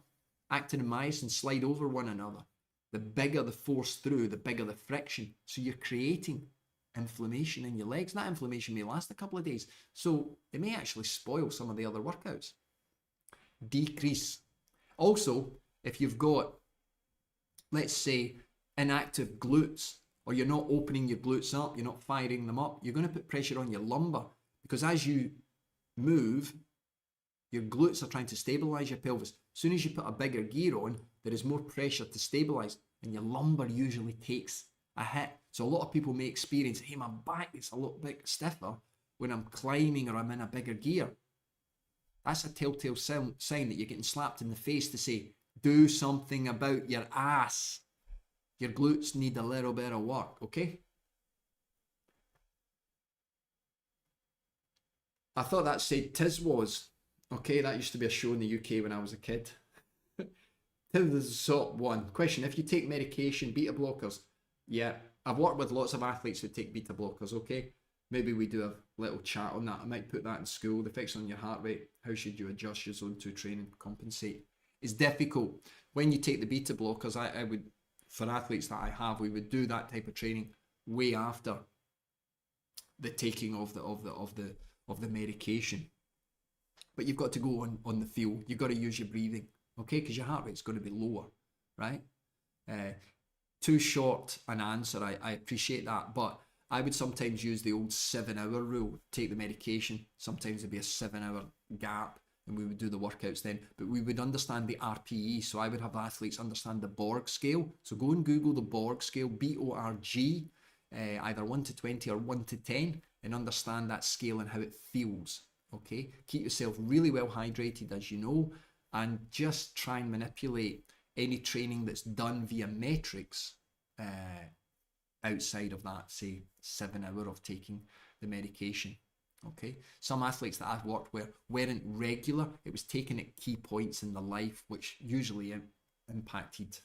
actin and myosin slide over one another. The bigger the force through, the bigger the friction. So you're creating inflammation in your legs. That inflammation may last a couple of days. So it may actually spoil some of the other workouts. Decrease. Also, if you've got, let's say, inactive glutes, or you're not opening your glutes up, you're not firing them up, you're going to put pressure on your lumbar. Because as you move, your glutes are trying to stabilize your pelvis. As soon as you put a bigger gear on, there is more pressure to stabilize, and your lumbar usually takes a hit. So a lot of people may experience, hey, my back is a little bit stiffer when I'm climbing or I'm in a bigger gear. That's a telltale sign that you're getting slapped in the face to say, do something about your ass. Your glutes need a little bit of work, okay? I thought that said Tiz was. Okay, that used to be a show in the UK when I was a kid. To the top one. Question, if you take medication, beta blockers. Yeah, I've worked with lots of athletes who take beta blockers, okay? Maybe we do a little chat on that. I might put that in school. The effects on your heart rate. How should you adjust your zone 2 training to compensate? It's difficult. When you take the beta blockers, I would, for athletes that I have, we would do that type of training way after the taking of the medication. But you've got to go on the field. You've got to use your breathing, okay? Because your heart rate's going to be lower, right? Too short an answer. I appreciate that, but I would sometimes use the old 7-hour rule. Take the medication. Sometimes there'd be a 7-hour gap, and we would do the workouts then. But we would understand the RPE. So I would have athletes understand the Borg scale. So go and Google the Borg scale, BORG, either 1 to 20 or 1 to 10, and understand that scale and how it feels. Okay, keep yourself really well hydrated, as you know, and just try and manipulate any training that's done via metrics outside of that, say, 7-hour of taking the medication. Okay, some athletes that I've worked with weren't regular. It was taken at key points in their life, which usually impacted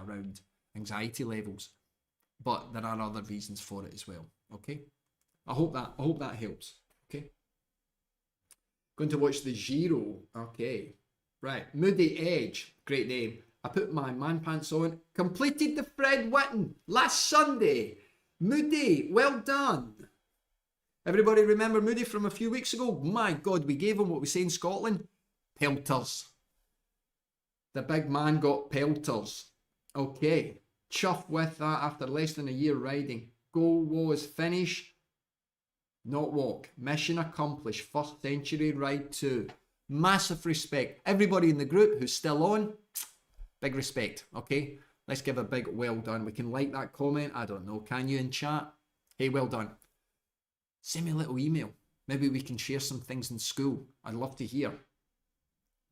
around anxiety levels. But there are other reasons for it as well. Okay, I hope that helps. Okay. Going to watch the Giro. Okay. Right. Moody Edge. Great name. I put my man pants on. Completed the Fred Whitten last Sunday. Moody, well done. Everybody remember Moody from a few weeks ago? My God, we gave him what we say in Scotland. Pelters. The big man got pelters. Okay. Chuffed with that after less than a year riding. Goal was finish. Not walk. Mission accomplished. First century ride 2. Massive respect. Everybody in the group who's still on, big respect. Okay, let's give a big well done. We can like that comment. I don't know. Can you in chat? Hey, well done. Send me a little email. Maybe we can share some things in school. I'd love to hear.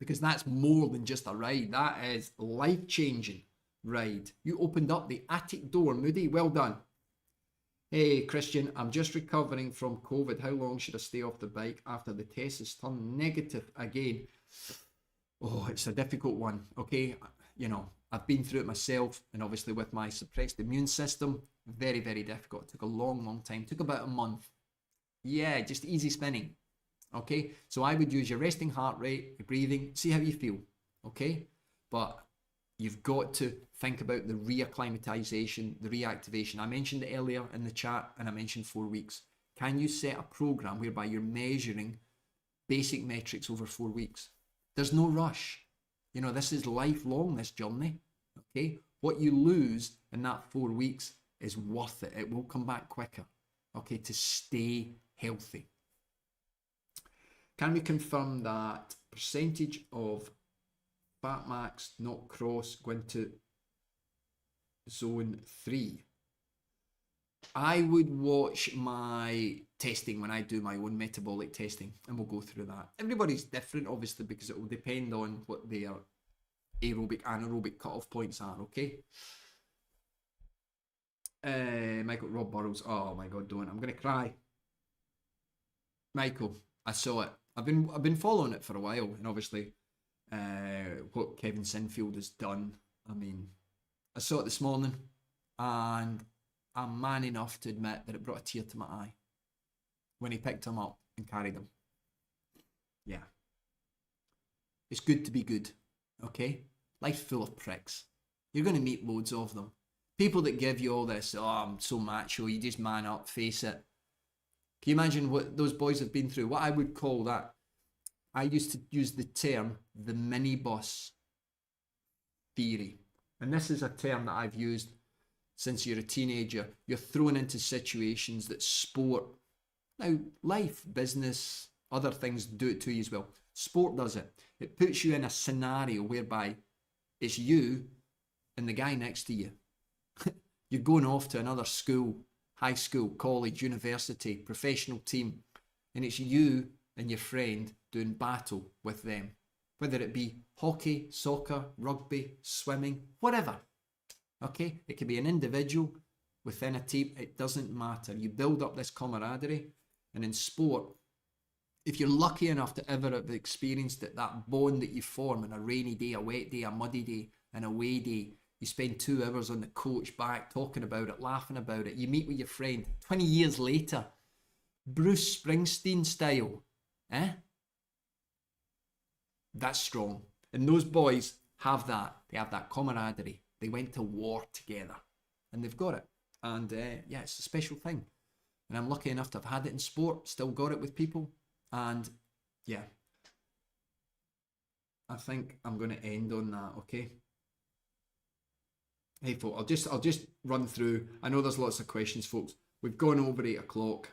Because that's more than just a ride. That is life-changing ride. You opened up the attic door, Moody. Well done. Hey, Christian, I'm just recovering from COVID. How long should I stay off the bike after the test has turned negative again? Oh, it's a difficult one, okay? You know, I've been through it myself, and obviously with my suppressed immune system, very, very difficult. It took a long, long time. It took about a month. Yeah, just easy spinning, okay? So I would use your resting heart rate, your breathing, see how you feel, okay? But you've got to think about the reacclimatization, the reactivation. I mentioned it earlier in the chat, and I mentioned 4 weeks. Can you set a program whereby you're measuring basic metrics over 4 weeks? There's no rush. You know, this is lifelong, this journey, okay? What you lose in that 4 weeks is worth it. It will come back quicker, okay, to stay healthy. Can we confirm that percentage of fat max, not cross, going to zone 3? I would watch my testing when I do my own metabolic testing, and we'll go through that. Everybody's different, obviously, because it will depend on what their aerobic, anaerobic cutoff points are, okay? Michael, Rob Burrows. Oh my God, don't. I'm going to cry. Michael, I saw it. I've been following it for a while, and obviously what Kevin Sinfield has done. I mean, I saw it this morning, and I'm man enough to admit that it brought a tear to my eye when he picked him up and carried him. Yeah. It's good to be good, okay? Life's full of pricks. You're going to meet loads of them. People that give you all this, oh, I'm so macho, you just man up, face it. Can you imagine what those boys have been through? What I would call that, I used to use the term the minibus theory. And this is a term that I've used since you're a teenager. You're thrown into situations that sport, now life, business, other things do it to you as well. Sport does it. It puts you in a scenario whereby it's you and the guy next to you. You're going off to another school, high school, college, university, professional team, and it's you and your friend doing battle with them, whether it be hockey, soccer, rugby, swimming, whatever. Okay, it could be an individual within a team. It doesn't matter. You build up this camaraderie, and in sport, if you're lucky enough to ever have experienced it, that bond that you form on a rainy day, a wet day, a muddy day, an away day, you spend 2 hours on the coach back talking about it, laughing about it. You meet with your friend 20 years later, Bruce Springsteen style. That's strong. And those boys have that. They have that camaraderie. They went to war together and they've got it. And yeah, it's a special thing. And I'm lucky enough to have had it in sport, still got it with people. And yeah, I think I'm going to end on that, okay? Hey, folks, I'll just run through. I know there's lots of questions, folks. We've gone over 8 o'clock.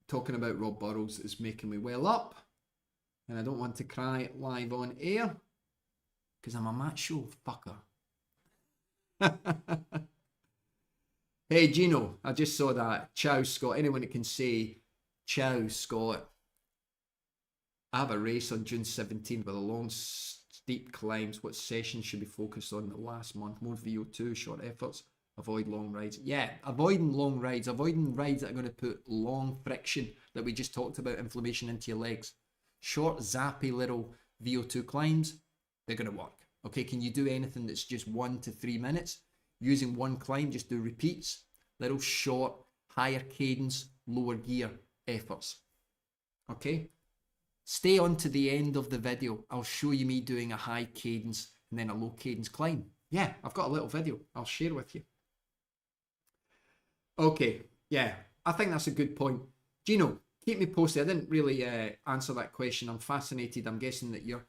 Talking about Rob Burrows is making me well up. And I don't want to cry live on air because I'm a macho fucker. Hey, Gino, I just saw that. Ciao, Scott. Anyone that can say ciao, Scott. I have a race on June 17th with a long, steep climbs. What sessions should be focused on the last month? More VO2, short efforts, avoid long rides. Yeah, avoiding long rides, avoiding rides that are going to put long friction that we just talked about, inflammation into your legs. Short, zappy little VO2 climbs, they're going to work. Okay, can you do anything that's just 1 to 3 minutes? Using one climb, just do repeats, little short, higher cadence, lower gear efforts. Okay, stay on to the end of the video. I'll show you me doing a high cadence and then a low cadence climb. Yeah, I've got a little video I'll share with you. Okay, yeah, I think that's a good point. Gino, keep me posted. I didn't really answer that question. I'm fascinated. I'm guessing that you're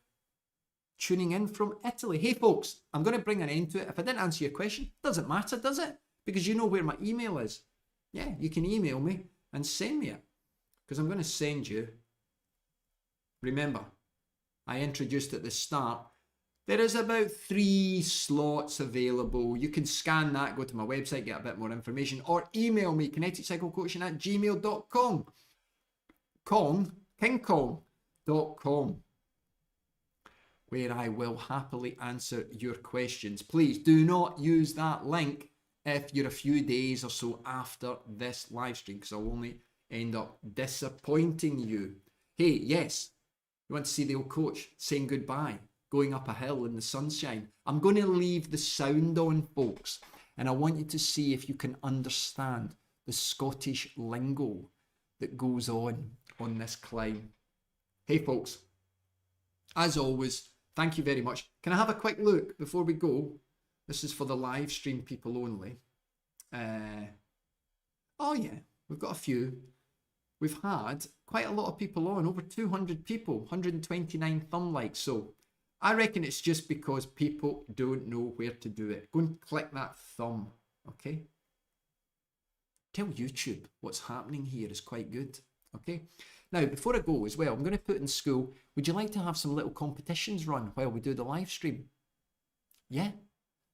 tuning in from Italy. Hey folks, I'm going to bring an end to it. If I didn't answer your question, doesn't matter, does it? Because you know where my email is. Yeah, you can email me and send me it. Because I'm going to send you, remember, I introduced at the start, there is about 3 slots available. You can scan that, go to my website, get a bit more information, or email me, kineticcyclecoaching@gmail.com. kingkong.com, where I will happily answer your questions. Please do not use that link if you're a few days or so after this live stream, because I'll only end up disappointing you. Hey, yes, you want to see the old coach saying goodbye, going up a hill in the sunshine. I'm going to leave the sound on, folks, and I want you to see if you can understand the Scottish lingo that goes on this climb. Hey, folks, as always, thank you very much. Can I have a quick look before we go? This is for the live stream people only. Oh yeah, we've got a few. We've had quite a lot of people on, over 200 people, 129 thumb likes. So I reckon it's just because people don't know where to do it. Go and click that thumb, okay? Tell YouTube what's happening here is quite good, okay? Now, before I go as well, I'm going to put in school, would you like to have some little competitions run while we do the live stream? Yeah?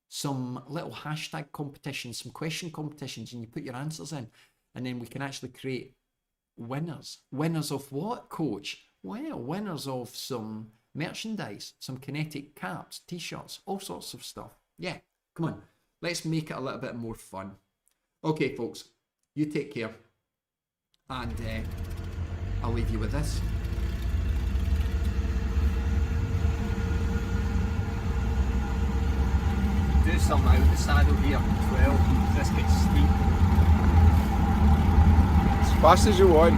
Some little hashtag competitions, some question competitions, and you put your answers in, and then we can actually create winners. Winners of what, coach? Well, winners of some merchandise, some kinetic caps, t-shirts, all sorts of stuff. Yeah, come on, let's make it a little bit more fun. Okay, folks, you take care, and I'll leave you with this. Do something out the saddle here, 12, this gets steep. As fast as you want.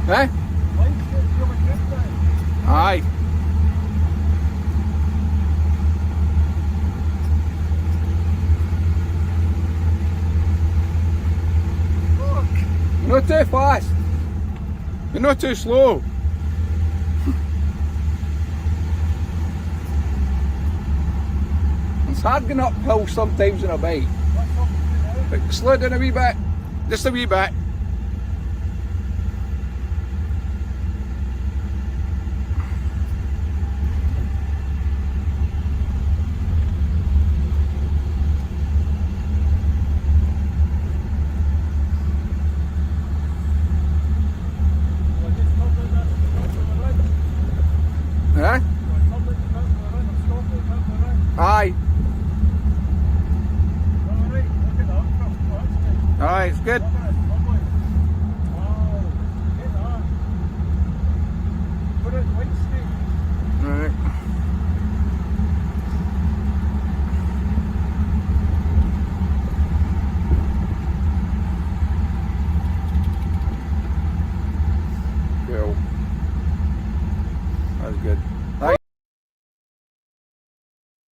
Eh? Aye. You're not too fast. You're not too slow. It's hard going uphill sometimes on a bike. But slow down a wee bit. Just a wee bit. Aye, it's good. Wow, get that. Put it once.